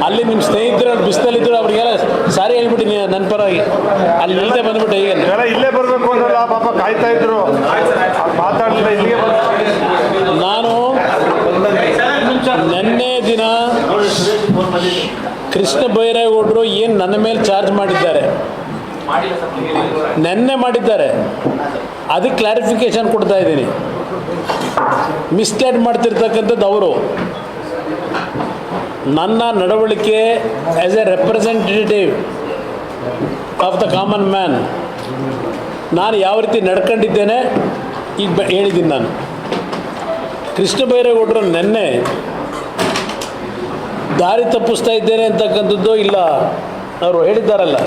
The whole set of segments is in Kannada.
ಅಲ್ಲಿ ನಿಮ್ಮ ಸ್ನೇಹಿತರು ಬಿಸಿಲಲ್ಲಿದ್ದರು ಅವ್ರಿಗೆಲ್ಲ ಸಾರಿ ಹೇಳ್ಬಿಟ್ಟಿನಿ ನನ್ನ ಪರವಾಗಿ. ಅಲ್ಲಿ ನಿಲ್ಲದೆ ಬಂದ್ಬಿಟ್ಟೆ. ಈಗ ಇಲ್ಲೇ ಬರಬೇಕು ಅಂದ್ರಲ್ಲ, ಪಾಪ ಕಾಯ್ತಾ ಇದ್ರು, ಮಾತಾಡಲಿಲ್ಲ. ಇಲ್ಲಿಗೆ ನಾನು ನಿನ್ನೆ ದಿನ ಕೃಷ್ಣ ಬೈರೇಗೌಡರು ಏನು ನನ್ನ ಮೇಲೆ ಚಾರ್ಜ್ ಮಾಡಿದ್ದಾರೆ, ನೆನ್ನೆ ಮಾಡಿದ್ದಾರೆ, ಅದಕ್ಕೆ ಕ್ಲಾರಿಫಿಕೇಶನ್ ಕೊಡ್ತಾ ಇದ್ದೀನಿ. ಮಿಸ್ಗೈಡ್ ಮಾಡ್ತಿರ್ತಕ್ಕಂಥದ್ದು ಅವರು. ನನ್ನ ನಡವಳಿಕೆ as A representative of the common man ನಾನು ಯಾವ ರೀತಿ ನಡ್ಕೊಂಡಿದ್ದೇನೆ ಈಗ ಹೇಳಿದ್ದೀನಿ. ನಾನು ಕೃಷ್ಣ ಬೈರೇಗೌಡರು ನೆನ್ನೆ ದಾರಿ ತಪ್ಪಿಸ್ತಾ ಇದ್ದೇನೆ ಅಂತಕ್ಕಂಥದ್ದು ಇಲ್ಲ. ಅವರು ಹೇಳಿದ್ದಾರಲ್ಲ,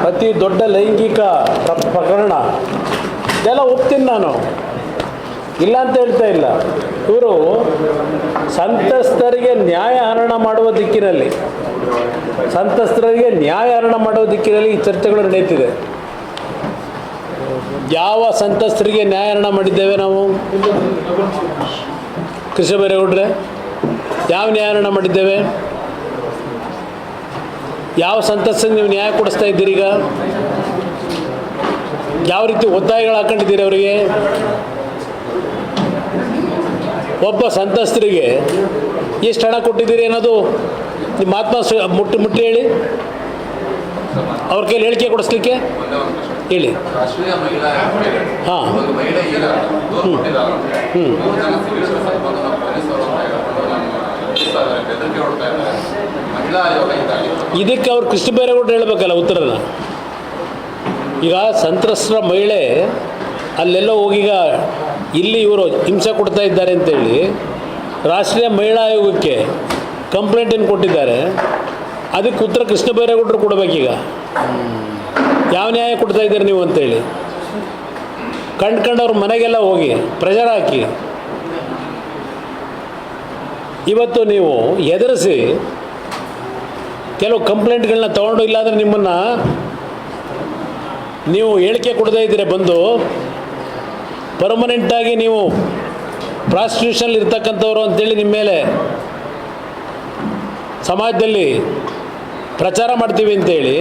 ಅತಿ ದೊಡ್ಡ ಲೈಂಗಿಕ ಪ್ರಕರಣ ಇದೆಲ್ಲ ಒಪ್ತೀನಿ ನಾನು, ಇಲ್ಲ ಅಂತ ಹೇಳ್ತಾ ಇಲ್ಲ. ಇವರು ಸಂತ್ರಸ್ತರಿಗೆ ನ್ಯಾಯ ಹರಣ ಮಾಡುವ ದಿಕ್ಕಿನಲ್ಲಿ, ಸಂತ್ರಸ್ತರಿಗೆ ನ್ಯಾಯ ಹರಣ ಮಾಡುವ ದಿಕ್ಕಿನಲ್ಲಿ ಈ ಚರ್ಚೆಗಳು ನಡೆಯುತ್ತಿದೆ. ಯಾವ ಸಂತ್ರಸ್ತರಿಗೆ ನ್ಯಾಯ ಹರಣ ಮಾಡಿದ್ದೇವೆ ನಾವು? ಕೃಷ್ಣ ಬೈರೇಗೌಡ್ರೆ, ಯಾವ ನ್ಯಾಯ ಹರಣ ಮಾಡಿದ್ದೇವೆ? ಯಾವ ಸಂತ್ರಸ್ತರಿಗೆ ನೀವು ನ್ಯಾಯ ಕೊಡಿಸ್ತಾ ಇದ್ದೀರಿ? ಈಗ ಯಾವ ರೀತಿ ಒತ್ತಾಯಗಳು ಹಾಕೊಂಡಿದ್ದೀರಿ ಅವರಿಗೆ? ಒಬ್ಬ ಸಂತ್ರಸ್ತರಿಗೆ ಎಷ್ಟು ಹಣ ಕೊಟ್ಟಿದ್ದೀರಿ ಅನ್ನೋದು ನಿಮ್ಮ ಆತ್ಮ ಮುಟ್ಟಿ ಹೇಳಿ. ಅವ್ರ ಕೈಲಿ ಹೇಳಿಕೆ ಕೊಡಿಸ್ಲಿಕ್ಕೆ ಹೇಳಿ. ಹಾಂ, ಇದಕ್ಕೆ ಅವ್ರು ಕೃಷ್ಣ ಬೈರೇಗೌಡರು ಹೇಳಬೇಕಲ್ಲ ಉತ್ತರನ. ಈಗ ಸಂತ್ರಸ್ತರ ಮಹಿಳೆ ಅಲ್ಲೆಲ್ಲ ಹೋಗೀಗ ಇಲ್ಲಿ ಇವರು ಹಿಂಸೆ ಕೊಡ್ತಾ ಇದ್ದಾರೆ ಅಂತೇಳಿ ರಾಷ್ಟ್ರೀಯ ಮಹಿಳಾ ಆಯೋಗಕ್ಕೆ ಕಂಪ್ಲೇಂಟನ್ನು ಕೊಟ್ಟಿದ್ದಾರೆ. ಅದಕ್ಕೆ ಉತ್ತರ ಕೃಷ್ಣ ಬೈರೇಗೌಡರು ಕೊಡಬೇಕೀಗ. ಯಾವ ನ್ಯಾಯ ಕೊಡ್ತಾ ಇದ್ದೀರಿ ನೀವು ಅಂತೇಳಿ ಕಂಡ್ಕೊಂಡವ್ರ ಮನೆಗೆಲ್ಲ ಹೋಗಿ ಪ್ರೆಷರ್ ಹಾಕಿ ಇವತ್ತು ನೀವು ಎದುರಿಸಿ ಕೆಲವು ಕಂಪ್ಲೇಂಟ್ಗಳನ್ನ ತೊಗೊಂಡು, ಇಲ್ಲಾಂದರೆ ನಿಮ್ಮನ್ನು ನೀವು ಹೇಳಿಕೆ ಕೊಡದೇ ಇದ್ದೀರಿ ಬಂದು ಪರ್ಮನೆಂಟಾಗಿ ನೀವು ಪ್ರಾಸ್ಟಿಟ್ಯೂಷನ್ ಇರ್ತಕ್ಕಂಥವ್ರು ಅಂತೇಳಿ ನಿಮ್ಮ ಮೇಲೆ ಸಮಾಜದಲ್ಲಿ ಪ್ರಚಾರ ಮಾಡ್ತೀವಿ ಅಂತೇಳಿ,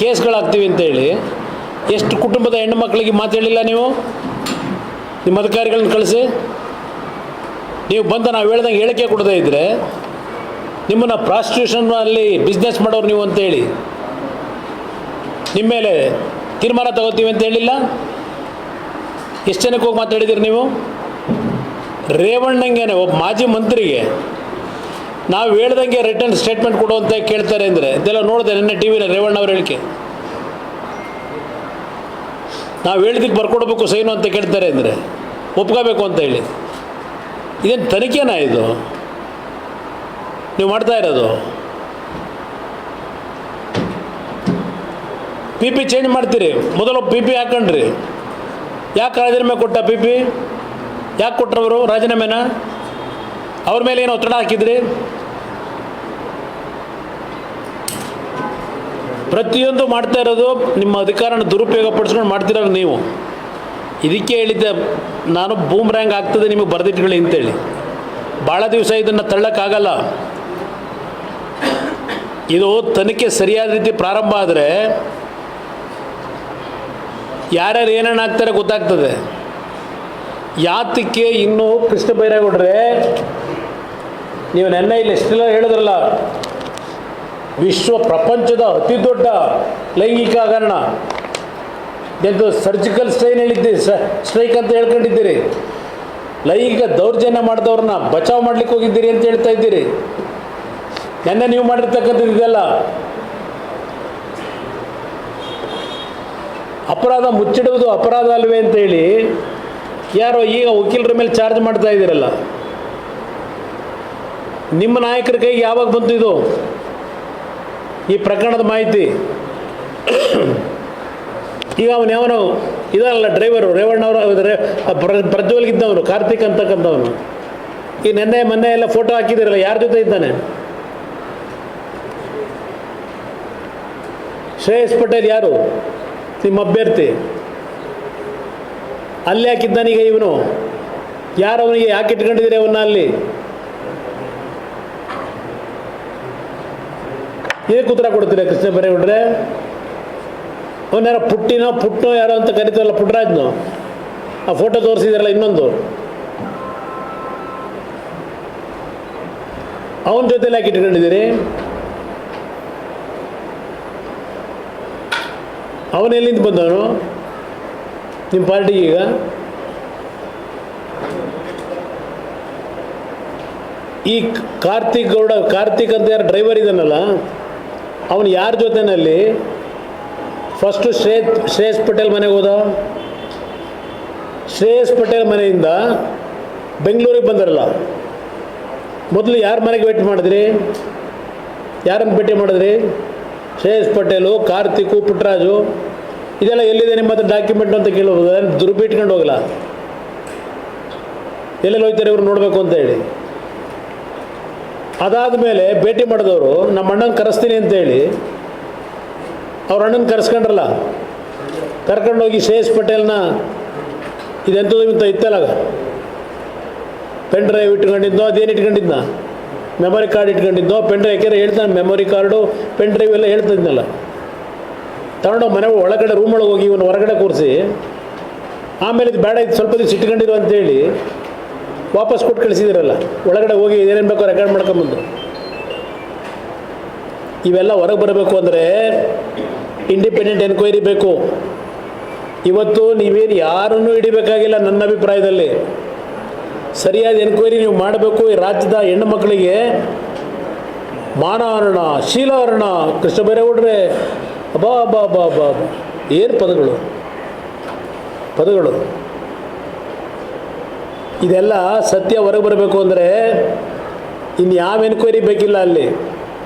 ಕೇಸ್ಗಳಾಗ್ತೀವಿ ಅಂತೇಳಿ ಎಷ್ಟು ಕುಟುಂಬದ ಹೆಣ್ಣು ಮಕ್ಕಳಿಗೆ ಮಾತಾಡಲಿಲ್ಲ ನೀವು? ನಿಮ್ಮ ಅಧಿಕಾರಿಗಳನ್ನ ಕಳಿಸಿ ನೀವು ಬಂದು ನಾವು ಹೇಳ್ದಂಗೆ ಹೇಳಿಕೆ ಕೊಡದೇ ಇದ್ದರೆ ನಿಮ್ಮನ್ನು ಪ್ರಾಸ್ಟಿಟ್ಯೂಷನ್ನಲ್ಲಿ ಬಿಸ್ನೆಸ್ ಮಾಡೋರು ನೀವು ಅಂತೇಳಿ ನಿಮ್ಮ ಮೇಲೆ ತೀರ್ಮಾನ ತಗೋತೀವಿ ಅಂತ ಹೇಳಿಲ್ಲ? ಎಷ್ಟು ಜನಕ್ಕೆ ಹೋಗಿ ಮಾತಾಡಿದ್ದೀರಿ ನೀವು? ರೇವಣ್ಣಂಗೆನೆ ಒಬ್ಬ ಮಾಜಿ ಮಂತ್ರಿಗೆ ನಾವು ಹೇಳ್ದಂಗೆ ರಿಟರ್ನ್ ಸ್ಟೇಟ್ಮೆಂಟ್ ಕೊಡು ಅಂತ ಕೇಳ್ತಾರೆ ಅಂದರೆ ಇದೆಲ್ಲ ನೋಡಿದೆ ನಿನ್ನೆ ಟಿ ವಿನ ರೇವಣ್ಣ ಅವ್ರ ಹೇಳಿಕೆ. ನಾವು ಹೇಳಿದ್ದಕ್ಕೆ ಬರ್ಕೊಡ್ಬೇಕು ಸೈನು ಅಂತ ಕೇಳ್ತಾರೆ ಅಂದರೆ ಒಪ್ಕೋಬೇಕು ಅಂತ ಹೇಳಿ. ಇದೇನು ತನಿಖೆನಾ ಇದು ನೀವು ಮಾಡ್ತಾ ಇರೋದು? ಪಿ ಪಿ ಚೇಂಜ್ ಮಾಡ್ತೀರಿ, ಮೊದಲು ಪಿ ಪಿ ಹಾಕೊಂಡ್ರಿ. ಯಾಕೆ ರಾಜೀನಾಮೆ ಕೊಟ್ಟ? ಪಿ ಪಿ ಯಾಕೆ ಕೊಟ್ಟರವರು ರಾಜೀನಾಮೆನ? ಅವ್ರ ಮೇಲೆ ಏನೋ ಒತ್ತಡ ಹಾಕಿದ್ರಿ? ಪ್ರತಿಯೊಂದು ಮಾಡ್ತಾ ಇರೋದು ನಿಮ್ಮ ಅಧಿಕಾರನ ದುರುಪಯೋಗ ಪಡಿಸ್ಕೊಂಡು ಮಾಡ್ತಿರೋದು ನೀವು. ಇದಕ್ಕೆ ಹೇಳಿದ್ದೆ ನಾನು ಬೂಮ್ರ್ಯಾಂಗ್ ಆಗ್ತದೆ ನಿಮಗೆ ಬರೆದಿಟ್ಕೊಳ್ಳಿ ಅಂತೇಳಿ. ಭಾಳ ದಿವಸ ಇದನ್ನು ತಳ್ಳಕ್ಕಾಗಲ್ಲ. ಇದು ತನಿಖೆ ಸರಿಯಾದ ರೀತಿ ಪ್ರಾರಂಭ ಆದರೆ ಯಾರ್ಯಾರು ಏನೇನು ಆಗ್ತಾರೆ ಗೊತ್ತಾಗ್ತದೆ. ಯಾತಕ್ಕೆ ಇನ್ನೂ ಕೃಷ್ಣ ಬೈರೇಗೌಡ್ರೆ ನೀವು ನೆನ್ನೆ ಇಲ್ಲಿ ಎಷ್ಟೆಲ್ಲ ಹೇಳಿದ್ರಲ್ಲ, ಪ್ರಪಂಚದ ಅತಿ ದೊಡ್ಡ ಲೈಂಗಿಕ ಹಗರಣ ಎಂದು ಸರ್ಜಿಕಲ್ ಸ್ಟ್ರೈಕ್ ಅಂತ ಹೇಳ್ಕೊಂಡಿದ್ದೀರಿ. ಲೈಂಗಿಕ ದೌರ್ಜನ್ಯ ಮಾಡಿದವ್ರನ್ನ ಬಚಾವ್ ಮಾಡ್ಲಿಕ್ಕೆ ಹೋಗಿದ್ದೀರಿ ಅಂತ ಹೇಳ್ತಾ ಇದ್ದೀರಿ. ನೆನ್ನೆ ನೀವು ಮಾಡಿರ್ತಕ್ಕಂಥದ್ದು ಇದೆಲ್ಲ ಅಪರಾಧ ಮುಚ್ಚಿಡುವುದು ಅಪರಾಧ ಅಲ್ವೇ ಅಂತೇಳಿ ಯಾರೋ ಈಗ ವಕೀಲರ ಮೇಲೆ ಚಾರ್ಜ್ ಮಾಡ್ತಾ ಇದ್ದೀರಲ್ಲ. ನಿಮ್ಮ ನಾಯಕರ ಕೈಗೆ ಯಾವಾಗ ಬಂತು ಇದು ಈ ಪ್ರಕರಣದ ಮಾಹಿತಿ? ಈಗ ಅವನು ಯಾವನು ಇದಲ್ಲ ಡ್ರೈವರು ರೇವಣ್ಣವರು ಪ್ರಜ್ವಲ್ಗಿದ್ದವನು ಕಾರ್ತಿಕ್ ಅಂತಕ್ಕಂಥವನು ಈ ಮೊನ್ನೆ ಎಲ್ಲ ಫೋಟೋ ಹಾಕಿದಿರಲ್ಲ, ಯಾರ ಜೊತೆ ಇದ್ದಾನೆ? ಶ್ರೇಯಸ್ ಪಟೇಲ್ ಯಾರು? ನಿಮ್ಮ ಅಭ್ಯರ್ಥಿ. ಅಲ್ಲಿ ಹಾಕಿದ್ದಾನೀಗ ಇವನು ಯಾರು ಅವನಿಗೆ ಯಾಕೆ ಇಟ್ಕೊಂಡಿದ್ದೀರಿ ಅವನ್ನ ಅಲ್ಲಿ? ಇದಕ್ಕೆ ಉತ್ತರ ಕೊಡ್ತೀರಾ ಕೃಷ್ಣ ಬೈರೇಗೌಡ್ರೆ? ಅವನ್ಯಾರೋ ಪುಟ್ಟೋ ಯಾರೋ ಅಂತ ಕರಿತಾರಲ್ಲ, ಪುಟ್ಟರಾಜ್ನೋ, ಆ ಫೋಟೋ ತೋರಿಸಿದಾರಲ್ಲ ಇನ್ನೊಂದು, ಅವನ ಜೊತೆಲಿ ಯಾಕೆ ಇಟ್ಕೊಂಡಿದ್ದೀರಿ? ಅವನು ಎಲ್ಲಿಂದ ಬಂದವನು ನಿಮ್ಮ ಪಾರ್ಟಿಗೆ? ಈಗ ಈ ಕಾರ್ತಿಕ್ ಅಂತ ಯಾರು ಡ್ರೈವರ್ ಇದ್ದಾನಲ್ಲ, ಅವನು ಯಾರ ಜೊತೆನಲ್ಲಿ ಫಸ್ಟು ಶ್ರೇಯಸ್ ಪಟೇಲ್ ಮನೆಗೆ ಹೋದ. ಶ್ರೇಯಸ್ ಪಟೇಲ್ ಮನೆಯಿಂದ ಬೆಂಗಳೂರಿಗೆ ಬಂದರಲ್ಲ, ಮೊದಲು ಯಾರ ಮನೆಗೆ ಭೇಟಿ ಮಾಡಿದ್ರಿ? ಯಾರನ್ನು ಭೇಟಿ ಮಾಡಿದ್ರಿ? ಶ್ರೇಯಸ್ ಪಟೇಲು, ಕಾರ್ತಿಕು, ಪುಟ್ಟರಾಜು, ಇದೆಲ್ಲ ಎಲ್ಲಿದೆ ನಿಮ್ಮ ಹತ್ರ ಡಾಕ್ಯುಮೆಂಟ್ ಅಂತ ಕೇಳ್ಬೋದು. ದುರ್ಬಿಟ್ಕೊಂಡು ಹೋಗಲ್ಲ, ಎಲ್ಲೆಲ್ಲಿ ಹೋಗ್ತಾರೆ ಇವ್ರು ನೋಡಬೇಕು ಅಂತ ಹೇಳಿ. ಅದಾದ ಮೇಲೆ ಭೇಟಿ ಮಾಡಿದವರು ನಮ್ಮ ಅಣ್ಣನ ಕರೆಸ್ತೀನಿ ಅಂತೇಳಿ ಅವ್ರ ಅಣ್ಣನ ಕರೆಸ್ಕೊಂಡ್ರಲ್ಲ, ಕರ್ಕೊಂಡೋಗಿ ಶ್ರೇಯಸ್ ಪಟೇಲ್ನ ಇದೆಂಥದ್ದು ಇಂಥ ಇತ್ತಲ್ಲ, ಪೆನ್ ಡ್ರೈವ್ ಇಟ್ಕೊಂಡಿದ್ದೋ, ಅದೇನು ಇಟ್ಕೊಂಡಿದ್ನ, ಮೆಮೊರಿ ಕಾರ್ಡ್ ಇಟ್ಕೊಂಡಿದ್ದೋ, ಪೆನ್ ಡ್ರೈವ್ ಯಾಕೆಂದ್ರೆ ಹೇಳ್ತಾನೆ, ಮೆಮೊರಿ ಕಾರ್ಡು ಪೆನ್ ಡ್ರೈವ್ ಎಲ್ಲ ಹೇಳ್ತಿದ್ನಲ್ಲ, ತಗೊಂಡೋಗಿ ಮನೆ ಒಳಗಡೆ ರೂಮೊಳಗೆ ಹೋಗಿ ಇವನು ಹೊರಗಡೆ ಕೂರಿಸಿ, ಆಮೇಲೆ ಇದು ಬೇಡ, ಇದು ಸ್ವಲ್ಪ ದಿವಸ ಇಟ್ಕೊಂಡಿರು ಅಂತೇಳಿ ವಾಪಸ್ ಕೊಟ್ಟು ಕಳಿಸಿದಿರಲ್ಲ, ಒಳಗಡೆ ಹೋಗಿ ಏನೇನು ಬೇಕೋ ರೆಕಾರ್ಡ್ ಮಾಡ್ಕೊಂಬಂದು. ಇವೆಲ್ಲ ಹೊರಗೆ ಬರಬೇಕು ಅಂದರೆ ಇಂಡಿಪೆಂಡೆಂಟ್ ಎನ್ಕ್ವೈರಿ ಬೇಕು. ಇವತ್ತು ನೀವೇನು ಯಾರನ್ನೂ ಹಿಡಿಬೇಕಾಗಿಲ್ಲ. ನನ್ನ ಅಭಿಪ್ರಾಯದಲ್ಲಿ ಸರಿಯಾದ ಎನ್ಕ್ವೈರಿ ನೀವು ಮಾಡಬೇಕು. ಈ ರಾಜ್ಯದ ಹೆಣ್ಣು ಮಕ್ಕಳಿಗೆ ಮಾನಹರಣ, ಶೀಲಹರಣ, ಕೃಷ್ಣ ಬೈರೇಗೌಡ್ರೆ, ಅಬಾ ಬಾ ಬಾ ಬಾ ಏನು ಪದಗಳು. ಇದೆಲ್ಲ ಸತ್ಯ ಹೊರಗೆ ಬರಬೇಕು ಅಂದರೆ ಇನ್ನು ಯಾವ ಎನ್ಕ್ವೈರಿ ಬೇಕಿಲ್ಲ. ಅಲ್ಲಿ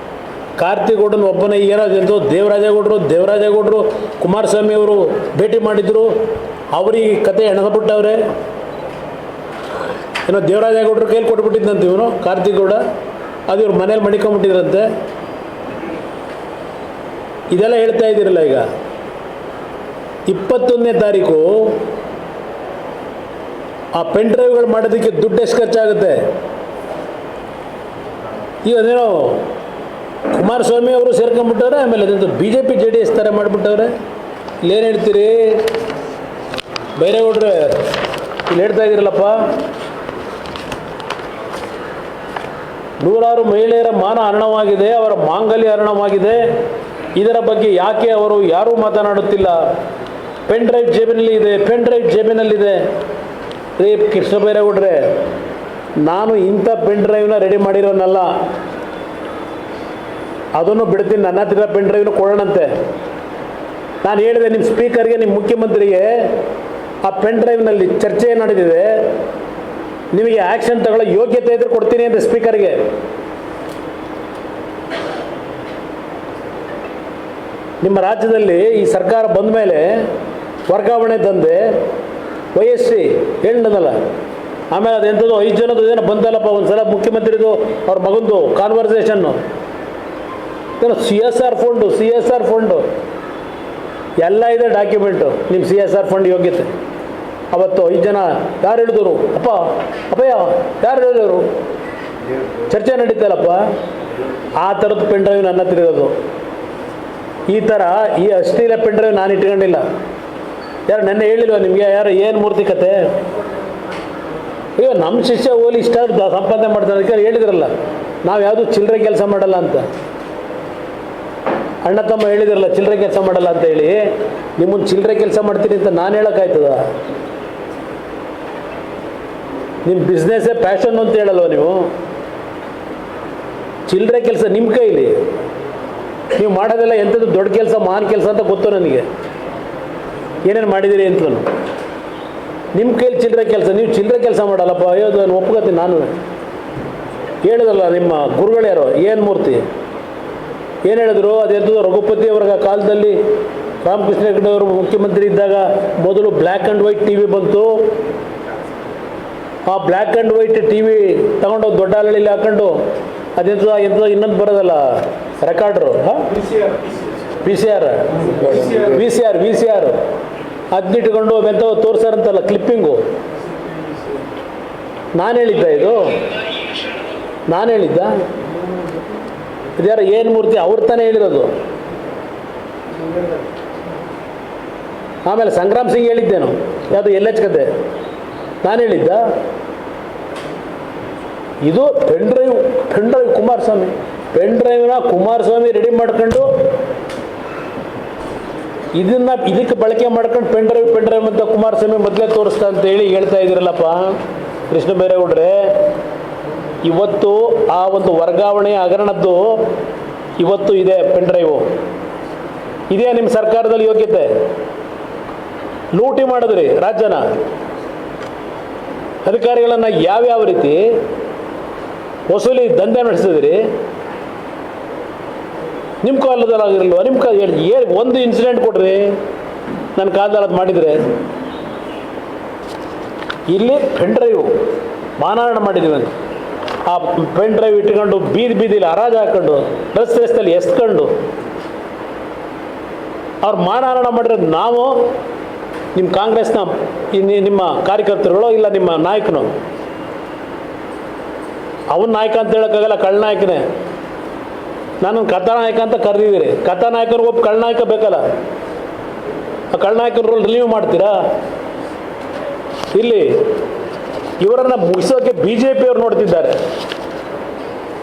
ಕಾರ್ತಿಗೌಡನ ಒಬ್ಬನೇ ಏನೋ ದೇವರಾಜೇಗೌಡರು ಕುಮಾರಸ್ವಾಮಿ ಅವರು ಭೇಟಿ ಮಾಡಿದ್ರು, ಅವ್ರಿಗೆ ಕತೆ ಎಣೆದ್ಬಿಟ್ಟವ್ರೆ. ಏನೋ ದೇವರಾಜೇಗೌಡರು ಕೈಲಿ ಕೊಟ್ಬಿಟ್ಟಿದ್ದಂತೆ ಇವನು ಕಾರ್ತಿಗೌಡ, ಅದು ಇವ್ರು ಮನೇಲಿ ಮಡಿಕೊಂಬಿಟ್ಟಿದ್ರಂತೆ. ಇದೆಲ್ಲ ಹೇಳ್ತಾ ಇದ್ದೀರಲ್ಲ. ಈಗ 21ನೇ ತಾರೀಕು ಆ ಪೆನ್ ಡ್ರೈವ್ಗಳು ಮಾಡೋದಕ್ಕೆ ದುಡ್ಡು ಎಷ್ಟು ಖರ್ಚಾಗುತ್ತೆ? ಈಗ ಅದೇನೋ ಕುಮಾರಸ್ವಾಮಿ ಅವರು ಸೇರ್ಕೊಂಡ್ಬಿಟ್ಟವ್ರೆ, ಆಮೇಲೆ ಅದಂತ BJP JDS ಥರ ಮಾಡಿಬಿಟ್ಟವ್ರೆ. ಇಲ್ಲೇನು ಹೇಳ್ತೀರಿ ಬೈರೇಗೌಡ್ರೆ? ಇಲ್ಲಿ ಹೇಳ್ತಾ ಇದ್ದೀರಲ್ಲಪ್ಪ, ನೂರಾರು ಮಹಿಳೆಯರ ಮಾನ ಹರಣವಾಗಿದೆ, ಅವರ ಮಾಂಗಲ್ಯ ಹರಣವಾಗಿದೆ. ಇದರ ಬಗ್ಗೆ ಯಾಕೆ ಅವರು ಯಾರೂ ಮಾತನಾಡುತ್ತಿಲ್ಲ? ಪೆನ್ ಡ್ರೈವ್ ಜೇಬಿನಲ್ಲಿದೆ. ರೀ ಕೃಷ್ಣ ಬೈರೇಗೌಡ್ರೆ, ನಾನು ಇಂಥ ಪೆನ್ ಡ್ರೈವ್ನ ರೆಡಿ ಮಾಡಿರೋನಲ್ಲ, ಅದನ್ನು ಬಿಡ್ತೀನಿ. ನನ್ನ ಹತ್ತಿರ ಪೆನ್ ಡ್ರೈವ್ನ ಕೊಡೋಣಂತೆ. ನಾನು ಹೇಳಿದೆ ನಿಮ್ಮ ಸ್ಪೀಕರ್ಗೆ, ನಿಮ್ಮ ಮುಖ್ಯಮಂತ್ರಿಗೆ, ಆ ಪೆನ್ ಡ್ರೈವ್ನಲ್ಲಿ ಚರ್ಚೆ ನಡೆದಿದೆ, ನಿಮಗೆ ಆ್ಯಕ್ಷನ್ ತಗೊಳ್ಳೋ ಯೋಗ್ಯತೆ ಇದ್ರೆ ಕೊಡ್ತೀನಿ ಅಂತ ಸ್ಪೀಕರ್ಗೆ. ನಿಮ್ಮ ರಾಜ್ಯದಲ್ಲಿ ಈ ಸರ್ಕಾರ ಬಂದ ಮೇಲೆ ವರ್ಗಾವಣೆ ತಂದೆ YSC ಹೇಳಿದಲ್ಲ, ಆಮೇಲೆ ಅದೆಂಥದ್ದು 5 ಜನದ್ದು ಏನೋ ಬಂದಲ್ಲಪ್ಪ ಒಂದು ಸಲ ಮುಖ್ಯಮಂತ್ರಿದು ಅವ್ರ ಮಗಂದು ಕಾನ್ವರ್ಸೇಷನ್ನು, ಏನೋ CSR ಫಂಡು ಎಲ್ಲ ಇದೆ ಡಾಕ್ಯುಮೆಂಟು. ನಿಮ್ಮ CSR ಫಂಡ್ ಯೋಗ್ಯತೆ ಅವತ್ತು 5 ಜನ ಯಾರು ಹೇಳಿದವರು? ಅಪ್ಪಯ್ಯ ಯಾರು ಹೇಳಿದವರು? ಚರ್ಚೆ ನಡೀತಲ್ಲಪ್ಪ. ಆ ಥರದ್ದು ಪೆನ್ ಡ್ರೈವ್ ನನ್ನ ಹತ್ರ ಇರೋದು. ಈ ಥರ ಈ ಅಶ್ಲೀಲ ಪೆನ್ ಡ್ರೈವ್ ನಾನು ಇಟ್ಕೊಂಡಿಲ್ಲ. ಯಾರು ನೆನ್ನೆ ಹೇಳಿಲ್ವ ನಿಮಗೆ? ಯಾರು ಏನು ಮೂರ್ತಿ ಕತೆ? ಅಯ್ಯೋ ನಮ್ಮ ಶಿಷ್ಯ ಹೋಲಿ ಇಷ್ಟ ಸಂಪಾದನೆ ಮಾಡ್ತಾರೆ ಅದಕ್ಕೆ ಹೇಳಿದ್ರಲ್ಲ, ನಾವು ಯಾವುದು ಚಿಲ್ಲರೆ ಕೆಲಸ ಮಾಡಲ್ಲ ಅಂತ. ಅಣ್ಣ ತಮ್ಮ ಹೇಳಿದ್ರಲ್ಲ ಚಿಲ್ಲರೆ ಕೆಲಸ ಮಾಡಲ್ಲ ಅಂತ ಹೇಳಿ. ನಿಮ್ಮನ್ನು ಚಿಲ್ಲರೆ ಕೆಲಸ ಮಾಡ್ತೀನಿ ಅಂತ ನಾನು ಹೇಳೋಕ್ಕಾಯ್ತದ? ನಿಮ್ಮ ಬಿಸ್ನೆಸ್ಸೇ ಪ್ಯಾಷನ್ ಅಂತ ಹೇಳಲ್ವ ನೀವು? ಚಿಲ್ಲರೆ ಕೆಲಸ ನಿಮ್ಮ ಕೈಲಿ ನೀವು ಮಾಡೋದೆಲ್ಲ ಎಂಥದ್ದು ದೊಡ್ಡ ಕೆಲಸ, ಮಹಾನ್ ಕೆಲಸ ಅಂತ ಗೊತ್ತು ನನಗೆ, ಏನೇನು ಮಾಡಿದ್ದೀರಿ ಅಂತ. ನಿಮ್ಮ ಕೈಲಿ ಚಿಲ್ಲರೆ ಕೆಲಸ, ನೀವು ಚಿಲ್ಲರೆ ಕೆಲಸ ಮಾಡಲ್ಲಪ್ಪ. ಅಯ್ಯೋ ನಾನು ಒಪ್ಕೋತೀನಿ. ನಾನು ಹೇಳಿದಲ್ಲ ನಿಮ್ಮ ಗುರುಗಳು ಯಾರೋ ಏನು ಮೂರ್ತಿ ಏನು ಹೇಳಿದ್ರು? ಅದೆಂಥದ್ದು ರಘುಪತಿ ಅವರ ಕಾಲದಲ್ಲಿ ರಾಮಕೃಷ್ಣ ಹೆಗಡೆ ಅವರು ಮುಖ್ಯಮಂತ್ರಿ ಇದ್ದಾಗ ಮೊದಲು ಬ್ಲ್ಯಾಕ್ ಆ್ಯಂಡ್ ವೈಟ್ TV ಬಂತು. ಆ ಬ್ಲ್ಯಾಕ್ ಆ್ಯಂಡ್ ವೈಟ್ TV ತಗೊಂಡೋಗಿ ದೊಡ್ಡ ಹಳ್ಳಿಲಿ ಹಾಕೊಂಡು ಎಂಥದ್ದು ಇನ್ನೊಂದು ಬರೋದಲ್ಲ ರೆಕಾರ್ಡ್ರು, VCR ಅದನ್ನಿಟ್ಕೊಂಡು ಎಂಥವು ತೋರಿಸಾರಂತಲ್ಲ ಕ್ಲಿಪ್ಪಿಂಗು. ನಾನು ಹೇಳಿದ್ದ ಇದು ನಾನು ಹೇಳಿದ್ದ ಇದ್ಯಾರ ಏನು ಮೂರ್ತಿ ಅವ್ರು ತಾನೇ ಹೇಳಿರೋದು. ಆಮೇಲೆ ಸಂಗ್ರಾಮ್ ಸಿಂಗ್ ಹೇಳಿದ್ದೇನು, ಯಾವುದು LH ಕತೆ ನಾನು ಹೇಳಿದ್ದ. ಇದು ಪೆನ್ ಡ್ರೈವ್ ಕುಮಾರಸ್ವಾಮಿ, ಪೆನ್ ಡ್ರೈವ್ನ ಕುಮಾರಸ್ವಾಮಿ ರೆಡಿ ಮಾಡ್ಕೊಂಡು ಇದಕ್ಕೆ ಬಳಕೆ ಮಾಡ್ಕೊಂಡು ಪೆನ್ ಡ್ರೈವ್ ಅಂತ ಕುಮಾರಸ್ವಾಮಿ ಮೊದಲೇ ತೋರಿಸ್ತಾ ಅಂತೇಳಿ ಹೇಳ್ತಾ ಇದ್ದೀರಲ್ಲಪ್ಪ ಕೃಷ್ಣ ಬೈರೇಗೌಡ್ರೆ. ಇವತ್ತು ಆ ಒಂದು ವರ್ಗಾವಣೆ ಹಗರಣದ್ದು ಇವತ್ತು ಇದೆ ಪೆನ್ ಡ್ರೈವು. ಇದೇ ನಿಮ್ಮ ಸರ್ಕಾರದಲ್ಲಿ ಯೋಗ್ಯತೆ? ಲೂಟಿ ಮಾಡಿದ್ರಿ ರಾಜ್ಯನ, ಅಧಿಕಾರಿಗಳನ್ನು ಯಾವ್ಯಾವ ರೀತಿ ವಸೂಲಿ ದಂಧೆ ನಡೆಸಿದ್ರಿ. ನಿಮ್ಮ ಕಾಲದಲ್ಲಾಗಿರಲ್ವ? ನಿಮ್ಮ ಕಾಲ ಏನು ಒಂದು ಇನ್ಸಿಡೆಂಟ್ ಕೊಡ್ರಿ ನನ್ನ ಕಾಲದಲ್ಲಿ ಅದು ಮಾಡಿದರೆ. ಇಲ್ಲಿ ಪೆನ್ ಡ್ರೈವ್ ಮಾನಹಾರ ಮಾಡಿದ್ದೀವಿ ಅಂತ ಆ ಪೆನ್ ಡ್ರೈವ್ ಇಟ್ಕೊಂಡು ಬೀದಿಲಿ ಹರಾಜು ಹಾಕ್ಕೊಂಡು ರಸ್ತೆಯಲ್ಲಿ ಎಸ್ಕೊಂಡು ಅವ್ರು ಮಾನಹಾರ ಮಾಡಿದ್ರೆ ನಾವು ನಿಮ್ಮ ಕಾಂಗ್ರೆಸ್ನ ನಿಮ್ಮ ಕಾರ್ಯಕರ್ತರುಗಳು ಇಲ್ಲ ನಿಮ್ಮ ನಾಯಕನು, ಅವನ ನಾಯಕ ಅಂತ ಹೇಳೋಕ್ಕಾಗಲ್ಲ, ಕಳ್ಳನಾಯಕನೇ. ನಾನು ಕಥಾನಾಯಕ ಅಂತ ಕರೆದಿದ್ದೀರಿ, ಕಥಾನಾಯಕನಿಗೆ ಒಬ್ಬ ಕಳ್ಳನಾಯಕ ಬೇಕಲ್ಲ, ಆ ಕಳ್ಳನಾಯಕನ ರೋಲ್ ರಿಲೀವ್ ಮಾಡ್ತೀರಾ? ಇಲ್ಲಿ ಇವರನ್ನು ಮುಗಿಸೋಕ್ಕೆ BJP ಅವ್ರು ನೋಡ್ತಿದ್ದಾರೆ.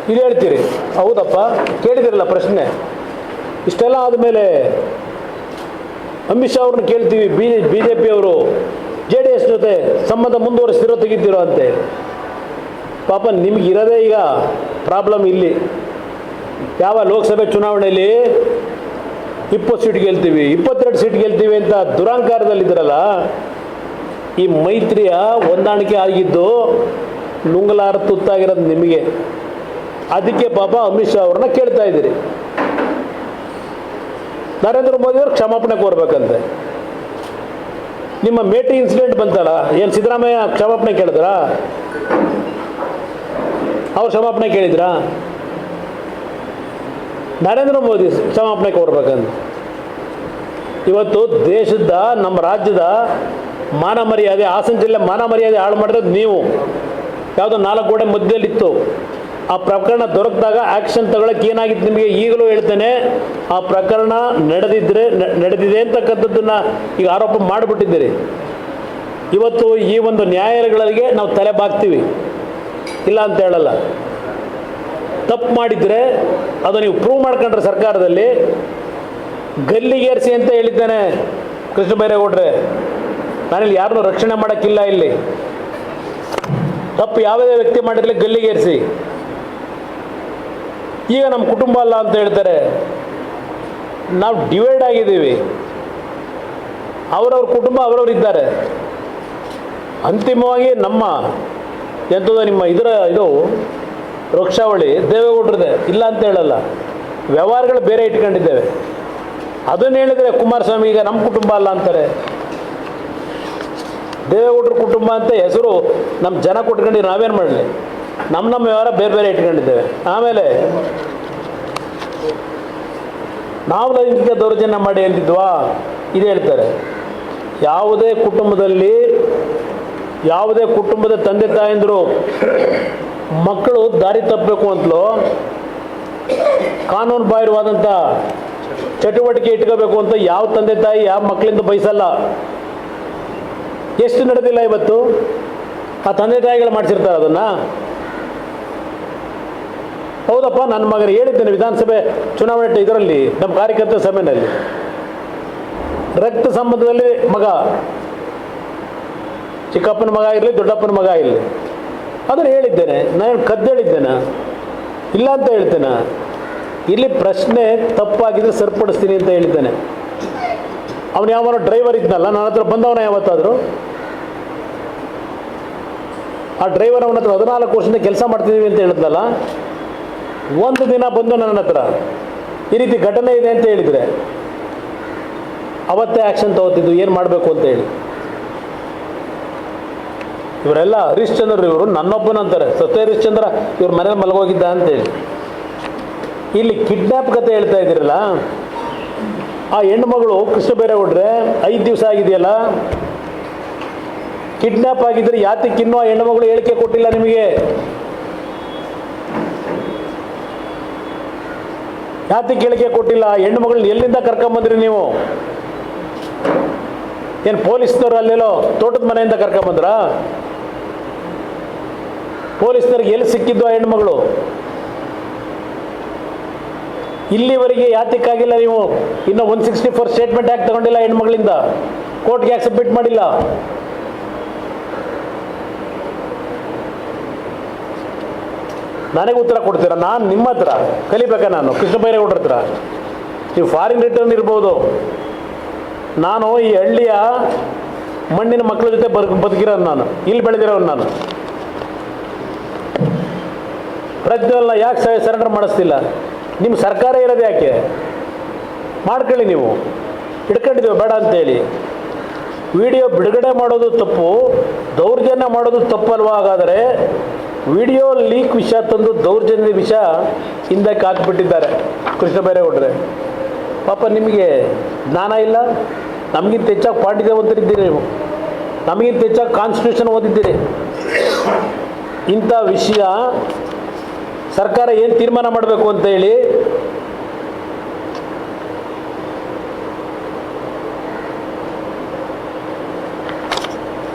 ಇದು ಹೇಳ್ತೀರಿ, ಹೌದಪ್ಪ ಕೇಳಿದಿರಲ್ಲ ಪ್ರಶ್ನೆ. ಇಷ್ಟೆಲ್ಲ ಆದಮೇಲೆ ಅಮಿತ್ ಶಾ ಅವ್ರನ್ನ ಕೇಳ್ತೀವಿ, BJP ಅವರು JDS ಜೊತೆ ಸಂಬಂಧ ಮುಂದುವರಿಸ್ತಿರೋ ತೆಗಿತೀರೋ ಅಂತೆ. ಪಾಪ ನಿಮಗಿರೋದೇ ಈಗ ಪ್ರಾಬ್ಲಮ್ ಇಲ್ಲಿ. ಯಾವ ಲೋಕಸಭೆ ಚುನಾವಣೆಯಲ್ಲಿ 20 ಸೀಟ್ ಗೆಲ್ತೀವಿ, 22 ಸೀಟ್ ಗೆಲ್ತೀವಿ ಅಂತ ದುರಾಂಕಾರದಲ್ಲಿದ್ದರಲ್ಲ, ಈ ಮೈತ್ರಿಯ ಹೊಂದಾಣಿಕೆ ಆಗಿದ್ದು ನುಂಗಲಾರ ತುತ್ತಾಗಿರೋದು ನಿಮಗೆ. ಅದಕ್ಕೆ ಪಾಪ ಅಮಿತ್ ಶಾ ಅವ್ರನ್ನ ಕೇಳ್ತಾ ಇದ್ದೀರಿ. ನರೇಂದ್ರ ಮೋದಿ ಅವರು ಕ್ಷಮಾಪಣೆ ಕೋರ್ಬೇಕಂತೆ. ನಿಮ್ಮ ಮೇಟಿ ಇನ್ಸಿಡೆಂಟ್ ಬಂತಲ್ಲ, ಏನು ಸಿದ್ದರಾಮಯ್ಯ ಕ್ಷಮಾಪಣೆ ಕೇಳಿದ್ರಾ? ಅವ್ರು ಕ್ಷಮಾಪಣೆ ಕೇಳಿದ್ರಾ? ನರೇಂದ್ರ ಮೋದಿ ಕ್ಷಮಾಪಣೆ ಕೋರ್ಬೇಕಂತ. ಇವತ್ತು ದೇಶದ ನಮ್ಮ ರಾಜ್ಯದ ಮಾನ ಮರ್ಯಾದೆ, ಹಾಸನ ಜಿಲ್ಲೆ ಮಾನ ಮರ್ಯಾದೆ ಹಾಳು ಮಾಡಿರೋದು ನೀವು. ಯಾವುದೋ 4 ಗೋಡೆ ಮಧ್ಯದಲ್ಲಿತ್ತು, ಆ ಪ್ರಕರಣ ದೊರಕಿದಾಗ ಆ್ಯಕ್ಷನ್ ತಗೊಳ್ಳೋಕೆ ಏನಾಗಿತ್ತು ನಿಮಗೆ ಈಗಲೂ ಹೇಳ್ತೇನೆ. ಆ ಪ್ರಕರಣ ನಡೆದಿದೆ ಅಂತಕ್ಕಂಥದ್ದನ್ನು ಈಗ ಆರೋಪ ಮಾಡಿಬಿಟ್ಟಿದ್ದೀರಿ. ಇವತ್ತು ಈ ಒಂದು ನ್ಯಾಯಾಲಯಗಳಿಗೆ ನಾವು ತಲೆ ಬಾಗ್ತೀವಿ, ಇಲ್ಲ ಅಂತ ಹೇಳಲ್ಲ. ತಪ್ಪು ಮಾಡಿದರೆ ಅದು ನೀವು ಪ್ರೂವ್ ಮಾಡ್ಕೊಂಡ್ರೆ ಸರ್ಕಾರದಲ್ಲಿ ಗಲ್ಲಿಗೇರಿಸಿ ಅಂತ ಹೇಳಿದ್ದಾನೆ ಕೃಷ್ಣ ಬೈರೇಗೌಡ್ರೆ. ನಾನಿಲ್ಲಿ ಯಾರನ್ನೂ ರಕ್ಷಣೆ ಮಾಡೋಕ್ಕಿಲ್ಲ. ಇಲ್ಲಿ ತಪ್ಪು ಯಾವುದೇ ವ್ಯಕ್ತಿ ಮಾಡಿರಲಿ ಗಲ್ಲಿಗೇರಿಸಿ. ಈಗ ನಮ್ಮ ಕುಟುಂಬ ಅಲ್ಲ ಅಂತ ಹೇಳ್ತಾರೆ. ನಾವು ಡಿವೈಡ್ ಆಗಿದ್ದೀವಿ, ಅವರವ್ರ ಕುಟುಂಬ ಅವರವ್ರು ಇದ್ದಾರೆ. ಅಂತಿಮವಾಗಿ ನಮ್ಮ ಎಂಥದ್ದು ನಿಮ್ಮ ಇದು ವೃಕ್ಷಾವಳಿ ದೇವೇಗೌಡರದೆ, ಇಲ್ಲ ಅಂತ ಹೇಳಲ್ಲ. ವ್ಯವಹಾರಗಳು ಬೇರೆ ಇಟ್ಕೊಂಡಿದ್ದೇವೆ. ಅದನ್ನು ಹೇಳಿದರೆ ಕುಮಾರಸ್ವಾಮಿ ಈಗ ನಮ್ಮ ಕುಟುಂಬ ಅಲ್ಲ ಅಂತಾರೆ. ದೇವೇಗೌಡರ ಕುಟುಂಬ ಅಂತ ಹೆಸರು ನಮ್ಮ ಜನ ಕೊಟ್ಕೊಂಡಿದ್ದು ನಾವೇನು ಮಾಡಲಿ? ನಮ್ಮ ವ್ಯವಹಾರ ಬೇರೆ ಇಟ್ಕೊಂಡಿದ್ದೇವೆ. ಆಮೇಲೆ ನಾವು ಲೈಂಗಿಕ ದೌರ್ಜನ್ಯ ಮಾಡಿ ಅಂತಿದ್ವಾ? ಇದು ಹೇಳ್ತಾರೆ. ಯಾವುದೇ ಕುಟುಂಬದ ತಂದೆ ತಾಯಂದರು ಮಕ್ಕಳು ದಾರಿ ತಪ್ಪಬೇಕು ಅಂತಲೋ ಕಾನೂನು ಬಾಹಿರವಾದಂಥ ಚಟುವಟಿಕೆ ಇಟ್ಕೋಬೇಕು ಅಂತ ಯಾವ ತಂದೆ ತಾಯಿ ಯಾವ ಮಕ್ಕಳಿಂದ ಬಯಸಲ್ಲ. ಎಷ್ಟು ನಡೆದಿಲ್ಲ ಇವತ್ತು? ಆ ತಂದೆ ತಾಯಿಗಳು ಮಾಡಿಸಿರ್ತಾರೆ ಅದನ್ನು. ಹೌದಪ್ಪ, ನನ್ನ ಮಗನ ಹೇಳಿದ್ದೇನೆ ವಿಧಾನಸಭೆ ಚುನಾವಣೆ ಇದರಲ್ಲಿ ನಮ್ಮ ಕಾರ್ಯಕರ್ತರ ಸಭೆಯಲ್ಲಿ, ರಕ್ತ ಸಂಬಂಧದಲ್ಲಿ ಮಗ, ಚಿಕ್ಕಪ್ಪನ ಮಗ ಇರಲಿ ದೊಡ್ಡಪ್ಪನ ಮಗ ಇರಲಿ, ಅದನ್ನು ಹೇಳಿದ್ದೇನೆ. ನಾನು ಕದ್ದೇಳಿದ್ದೇನೆ, ಇಲ್ಲ ಅಂತ ಹೇಳ್ತೇನೆ. ಇಲ್ಲಿ ಪ್ರಶ್ನೆ ತಪ್ಪಾಗಿದ್ರೆ ಸರಿಪಡಿಸ್ತೀನಿ ಅಂತ ಹೇಳಿದ್ದೇನೆ. ಅವನು ಯಾವನೋ ಡ್ರೈವರ್ ಇದ್ನಲ್ಲ, ನನ್ನ ಹತ್ರ ಬಂದವನ ಯಾವತ್ತಾದರೂ? ಆ ಡ್ರೈವರ್ ಅವನ ಹತ್ರ 14 ವರ್ಷದಿಂದ ಕೆಲಸ ಮಾಡ್ತಿದ್ದೀವಿ ಅಂತ ಹೇಳಿದ್ನಲ್ಲ, ಒಂದು ದಿನ ಬಂದು ನನ್ನ ಹತ್ರ ಈ ರೀತಿ ಘಟನೆ ಇದೆ ಅಂತ ಹೇಳಿದರೆ ಅವತ್ತೇ ಆ್ಯಕ್ಷನ್ ತಗೋತಿದ್ದು, ಏನು ಮಾಡಬೇಕು ಅಂತ ಹೇಳಿ. ಇವರೆಲ್ಲ ಹರಿಶ್ಚಂದ್ರ ಇವರು ನನ್ನೊಬ್ಬನಂತಾರೆ, ಸತ್ಯ ಹರಿಶ್ಚಂದ್ರ ಇವ್ರ ಮನೇಲಿ ಮಲಗೋಗಿದ್ದ ಅಂತೇಳಿ. ಇಲ್ಲಿ ಕಿಡ್ನ್ಯಾಪ್ ಕತೆ ಹೇಳ್ತಾ ಇದ್ದೀರಲ್ಲ, ಆ ಹೆಣ್ಣು ಮಗಳು ಕೃಷ್ಣ ಬೈರೇಗೌಡ್ರೆ 5 ದಿವಸ ಆಗಿದೆಯಲ್ಲ, ಕಿಡ್ನ್ಯಾಪ್ ಆಗಿದ್ರೆ ಯಾತಕ್ಕೆ ಇನ್ನೂ ಆ ಹೆಣ್ಣುಮಗಳು ಹೇಳಿಕೆ ಕೊಟ್ಟಿಲ್ಲ ನಿಮಗೆ? ಯಾತಕ್ಕೆ ಹೇಳಿಕೆ ಕೊಟ್ಟಿಲ್ಲ? ಹೆಣ್ಣುಮಗಳನ್ನ ಎಲ್ಲಿಂದ ಕರ್ಕೊಂಬಂದ್ರಿ ನೀವು? ಏನು ಪೊಲೀಸ್ನವ್ರು ಅಲ್ಲೆಲ್ಲೋ ತೋಟದ ಮನೆಯಿಂದ ಕರ್ಕೊಂಬಂದ್ರ? ಪೊಲೀಸ್ನವ್ರಿಗೆ ಎಲ್ಲಿ ಸಿಕ್ಕಿದ್ದು ಆ ಹೆಣ್ಮಗಳು? ಇಲ್ಲಿವರೆಗೆ ಯಾತಕ್ಕಾಗಿಲ್ಲ ನೀವು? ಇನ್ನು 164 ಸ್ಟೇಟ್ಮೆಂಟ್ ಯಾಕೆ ತಗೊಂಡಿಲ್ಲ ಹೆಣ್ಮಗಳಿಂದ? ಕೋರ್ಟ್ಗೆ ಯಾಕೆ ಸಬ್ಮಿಟ್ ಮಾಡಿಲ್ಲ? ನನಗೆ ಉತ್ತರ ಕೊಡ್ತೀರಾ? ನಾನು ನಿಮ್ಮ ಹತ್ರ ಕಲಿಬೇಕಾ? ನಾನು ಕೃಷ್ಣ ಬೈರೇಗೌಡರ ಹತ್ರ? ನೀವು ಫಾರಿನ್ ರಿಟರ್ನ್ ಇರ್ಬೋದು, ನಾನು ಈ ಹಳ್ಳಿಯ ಮಣ್ಣಿನ ಮಕ್ಕಳ ಜೊತೆ ಬದುಕಿರೋನು, ನಾನು ಇಲ್ಲಿ ಬೆಳೆದಿರೋನು. ನಾನು ಪ್ರಜ್ವಲ್ನ ಯಾಕೆ ಸರೆಂಡರ್ ಮಾಡಿಸ್ತಿಲ್ಲ? ನಿಮ್ಮ ಸರ್ಕಾರ ಇರೋದು ಯಾಕೆ? ಮಾಡ್ಕೊಳ್ಳಿ, ನೀವು ಹಿಡ್ಕೊಂಡಿದ್ದೀವಿ ಬೇಡ ಅಂತೇಳಿ. ವಿಡಿಯೋ ಬಿಡುಗಡೆ ಮಾಡೋದು ತಪ್ಪು, ದೌರ್ಜನ್ಯ ಮಾಡೋದು ತಪ್ಪಲ್ವಾ? ಹಾಗಾದರೆ ವಿಡಿಯೋ ಲೀಕ್ ವಿಷಯ ತಂದು ದೌರ್ಜನ್ಯದ ವಿಷಯ ಹಿಂದಕ್ಕೆ ಹಾಕಿಬಿಟ್ಟಿದ್ದಾರೆ ಕೃಷ್ಣ ಬೈರೇಗೌಡರೆ. ಪಾಪ ನಿಮಗೆ ಜ್ಞಾನ ಇಲ್ಲ. ನಮಗಿಂತ ಹೆಚ್ಚಾಗಿ ಪಾಂಡಿತ್ಯವಂತರಿದ್ದೀರಿ ನೀವು, ನಮಗಿಂತ ಹೆಚ್ಚಾಗಿ ಕಾನ್ಸ್ಟಿಟ್ಯೂಷನ್ ಓದಿದ್ದೀರಿ. ಇಂಥ ವಿಷಯ ಸರ್ಕಾರ ಏನು ತೀರ್ಮಾನ ಮಾಡಬೇಕು ಅಂತ ಹೇಳಿ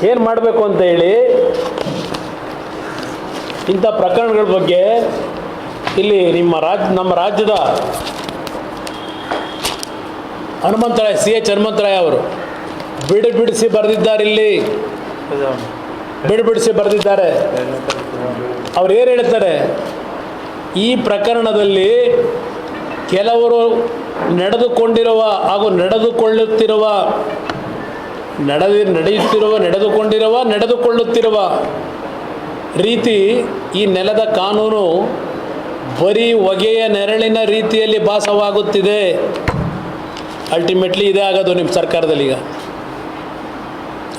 ಏನು ಮಾಡಬೇಕು ಅಂತ ಹೇಳಿ ಇಂಥ ಪ್ರಕರಣಗಳ ಬಗ್ಗೆ ಇಲ್ಲಿ ನಮ್ಮ ರಾಜ್ಯದ ಹನುಮಂತರಾಯ CH ಹನುಮಂತರಾಯ ಅವರು ಬಿಡಿಸಿ ಬರೆದಿದ್ದಾರೆ. ಇಲ್ಲಿ ಬಿಡಿಸಿ ಬರೆದಿದ್ದಾರೆ. ಅವ್ರು ಏನು ಹೇಳ್ತಾರೆ? ಈ ಪ್ರಕರಣದಲ್ಲಿ ಕೆಲವರು ನಡೆದುಕೊಂಡಿರುವ ಹಾಗೂ ನಡೆದುಕೊಳ್ಳುತ್ತಿರುವ ರೀತಿ, ಈ ನೆಲದ ಕಾನೂನು ಬರೀ ಹೊಗೆಯ ನೆರಳಿನ ರೀತಿಯಲ್ಲಿ ಭಾಸವಾಗುತ್ತಿದೆ. ಅಲ್ಟಿಮೇಟ್ಲಿ ಇದೇ ಆಗೋದು ನಿಮ್ಮ ಸರ್ಕಾರದಲ್ಲಿ. ಈಗ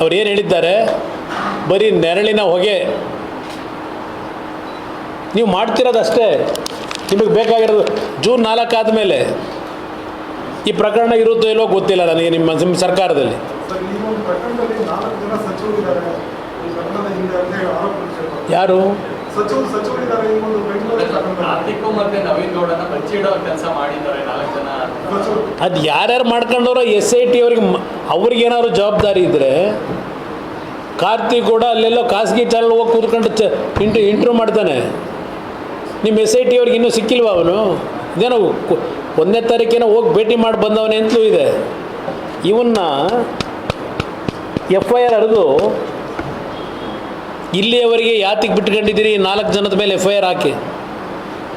ಅವ್ರು ಏನು ಹೇಳಿದ್ದಾರೆ? ಬರೀ ನೆರಳಿನ ಹೊಗೆ. ನೀವು ಮಾಡ್ತಿರೋದಷ್ಟೇ. ನಿಮಗೆ ಬೇಕಾಗಿರೋದು ಜೂನ್ 4 ಆದಮೇಲೆ ಈ ಪ್ರಕರಣ ಇರುತ್ತೋ ಇಲ್ಲೋ ಗೊತ್ತಿಲ್ಲ ನನಗೆ ನಿಮ್ಮ ಸರ್ಕಾರದಲ್ಲಿ. ಯಾರು? ಅದು ಯಾರ್ಯಾರು ಮಾಡ್ಕೊಂಡವ್ರೋ SIT ಅವ್ರಿಗೇನಾದ್ರು ಜವಾಬ್ದಾರಿ ಇದ್ದರೆ, ಕಾರ್ತಿಕ್ ಕೂಡ ಅಲ್ಲೆಲ್ಲೋ ಖಾಸಗಿ ಚಾನಲ್ ಹೋಗಿ ಕೂತ್ಕೊಂಡು ಇಂಟರ್ವ್ಯೂ ಮಾಡ್ತಾನೆ. ನಿಮ್ಮ SIT ಅವ್ರಿಗೆ ಇನ್ನೂ ಸಿಕ್ಕಿಲ್ವ? ಅವನು ಇದೇನೋ 1ನೇ ತಾರೀಕೇನೋ ಹೋಗಿ ಭೇಟಿ ಮಾಡಿ ಬಂದವನೇ ಅಂತಲೂ ಇದೆ. ಇವನ್ನ FIR ಹರಿದು ಇಲ್ಲಿಯವರೆಗೆ ಯಾತಿಗೆ ಬಿಟ್ಕೊಂಡಿದ್ದೀರಿ? 4 ಜನದ ಮೇಲೆ FIR ಹಾಕಿ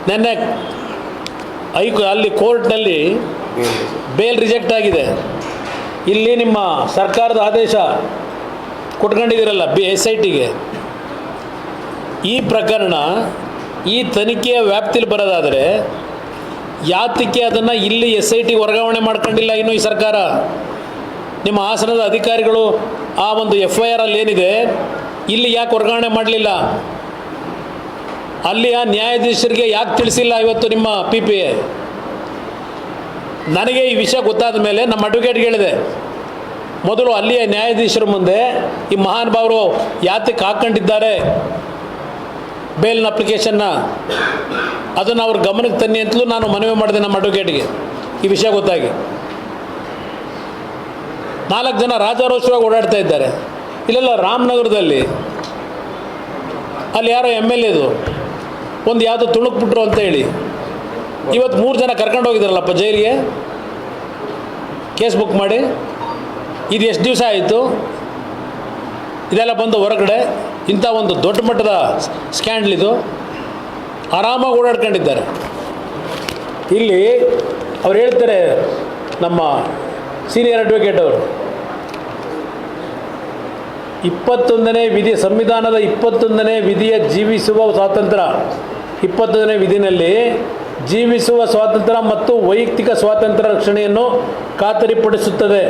ನೆನ್ನೆ ಅಲ್ಲಿ ಕೋರ್ಟ್ನಲ್ಲಿ ಬೇಲ್ ರಿಜೆಕ್ಟ್ ಆಗಿದೆ. ಇಲ್ಲಿ ನಿಮ್ಮ ಸರ್ಕಾರದ ಆದೇಶ ಕೊಟ್ಕೊಂಡಿದ್ದೀರಲ್ಲ SITಗೆ. ಈ ಪ್ರಕರಣ ಈ ತನಿಖೆಯ ವ್ಯಾಪ್ತಿಲಿ ಬರೋದಾದರೆ ಯಾತಕ್ಕೆ ಅದನ್ನು ಇಲ್ಲಿ SITಗೆ ವರ್ಗಾವಣೆ ಮಾಡ್ಕೊಂಡಿಲ್ಲ ಇನ್ನೂ ಈ ಸರ್ಕಾರ? ನಿಮ್ಮ ಹಾಸನದ ಅಧಿಕಾರಿಗಳು ಆ ಒಂದು FIR ಅಲ್ಲಿ ಏನಿದೆ ಇಲ್ಲಿ ಯಾಕೆ ವರ್ಗಾವಣೆ ಮಾಡಲಿಲ್ಲ? ಅಲ್ಲಿಯ ನ್ಯಾಯಾಧೀಶರಿಗೆ ಯಾಕೆ ತಿಳಿಸಿಲ್ಲ ಇವತ್ತು ನಿಮ್ಮ PPA? ನನಗೆ ಈ ವಿಷಯ ಗೊತ್ತಾದ ಮೇಲೆ ನಮ್ಮ ಅಡ್ವೊಕೇಟ್ಗೆ ಹೇಳಿದೆ, ಮೊದಲು ಅಲ್ಲಿಯ ನ್ಯಾಯಾಧೀಶರ ಮುಂದೆ ಈ ಮಹಾನುಭಾವರು ಯಾತಕ್ಕೆ ಹಾಕ್ಕೊಂಡಿದ್ದಾರೆ ಬೇಲ್ನ ಅಪ್ಲಿಕೇಶನ್ನ, ಅದನ್ನು ಅವ್ರ ಗಮನಕ್ಕೆ ತನ್ನಿ ಅಂತಲೂ ನಾನು ಮನವಿ ಮಾಡಿದೆ ನಮ್ಮ ಅಡ್ವೊಕೇಟ್ಗೆ. ಈ ವಿಷಯ ಗೊತ್ತಾಗಿ 4 ಜನ ರಾಜಾರೋಷವಾಗಿ ಓಡಾಡ್ತಾ ಇದ್ದಾರೆ. ಇಲ್ಲೆಲ್ಲ ರಾಮನಗರದಲ್ಲಿ ಅಲ್ಲಿ ಯಾರೋ MLA ಒಂದು ಯಾವುದೋ ತುಣುಕ್ಬಿಟ್ರು ಅಂತ ಹೇಳಿ ಇವತ್ತು 3 ಜನ ಕರ್ಕೊಂಡು ಹೋಗಿದ್ದಾರಲ್ಲಪ್ಪ ಜೈಲಿಗೆ, ಕೇಸ್ ಬುಕ್ ಮಾಡಿ. ಇದು ಎಷ್ಟು ದಿವಸ ಆಯಿತು ಇದೆಲ್ಲ ಬಂದು ಹೊರಗಡೆ? ಇಂಥ ಒಂದು ದೊಡ್ಡ ಮಟ್ಟದ ಸ್ಕ್ಯಾಂಡಲ್ ಇದು. ಆರಾಮಾಗಿ ಓಡಾಡ್ಕೊಂಡಿದ್ದಾರೆ. ಇಲ್ಲಿ ಅವ್ರು ಹೇಳ್ತಾರೆ, ನಮ್ಮ ಸೀನಿಯರ್ ಅಡ್ವೊಕೇಟ್ ಅವರು, 21ನೇ ವಿಧಿ, ಸಂವಿಧಾನದ 21ನೇ ವಿಧಿಯ ಜೀವಿಸುವ ಸ್ವಾತಂತ್ರ್ಯ, 21ನೇ ವಿಧಿನಲ್ಲಿ ಜೀವಿಸುವ ಸ್ವಾತಂತ್ರ್ಯ ಮತ್ತು ವೈಯಕ್ತಿಕ ಸ್ವಾತಂತ್ರ್ಯ ರಕ್ಷಣೆಯನ್ನು ಖಾತರಿಪಡಿಸುತ್ತದೆ.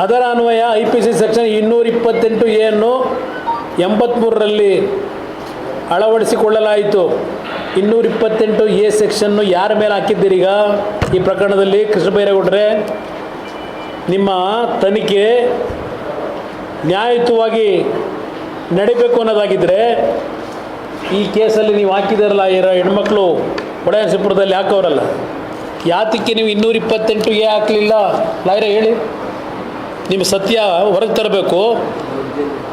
ಅದರ ಅನ್ವಯ IPC ಸೆಕ್ಷನ್ 228A ಅನ್ನು 83ರಲ್ಲಿ ಅಳವಡಿಸಿಕೊಳ್ಳಲಾಯಿತು. 228A ಸೆಕ್ಷನ್ನು ಯಾರ ಮೇಲೆ ಹಾಕಿದ್ದೀರೀಗ ಈ ಪ್ರಕರಣದಲ್ಲಿ? ಕೃಷ್ಣ ಬೈರೇಗೌಡರೆ, ನಿಮ್ಮ ತನಿಖೆ ನ್ಯಾಯಯುತವಾಗಿ ನಡಿಬೇಕು ಅನ್ನೋದಾಗಿದ್ದರೆ ಈ ಕೇಸಲ್ಲಿ ನೀವು ಹಾಕಿದಾರಲ್ಲ ಇರೋ ಹೆಣ್ಮಕ್ಳು ಒಡೆಯನರಸೀಪುರದಲ್ಲಿ ಹಾಕೋರಲ್ಲ, ಯಾತಕ್ಕೆ ನೀವು 228 ಹಾಕಲಿಲ್ಲ? ಲಾಯರ ಹೇಳಿ, ನಿಮ್ಮ ಸತ್ಯ ಹೊರಗೆ ತರಬೇಕು,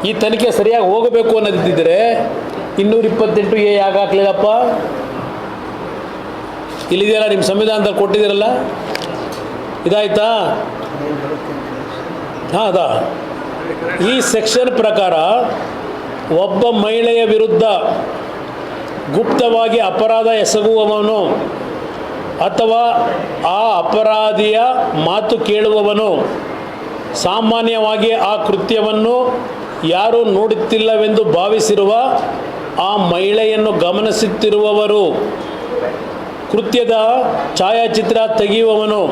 ಈ ತನಿಖೆ ಸರಿಯಾಗಿ ಹೋಗಬೇಕು ಅನ್ನೋದಿದ್ದರೆ 228 ಯಾಕೆ ಹಾಕಲಿಲ್ಲಪ್ಪ? ಇಲ್ಲಿದೆಯಲ್ಲ, ನಿಮ್ಮ ಸಂವಿಧಾನದಲ್ಲಿ ಕೊಟ್ಟಿದ್ದೀರಲ್ಲ, ಇದಾಯ್ತಾ? ಹಾಂ, ಅದಾ. ಈ ಸೆಕ್ಷನ್ ಪ್ರಕಾರ ಒಬ್ಬ ಮಹಿಳೆಯ ವಿರುದ್ಧ ಗುಪ್ತವಾಗಿ ಅಪರಾಧ ಎಸಗುವವನು ಅಥವಾ ಆ ಅಪರಾಧಿಯ ಮಾತು ಕೇಳುವವನು ಸಾಮಾನ್ಯವಾಗಿ ಆ ಕೃತ್ಯವನ್ನು ಯಾರೂ ನೋಡುತ್ತಿಲ್ಲವೆಂದು ಭಾವಿಸಿರುವ ಆ ಮಹಿಳೆಯನ್ನು ಗಮನಿಸುತ್ತಿರುವವರು, ಕೃತ್ಯದ ಛಾಯಾಚಿತ್ರ ತೆಗೆಯುವವನು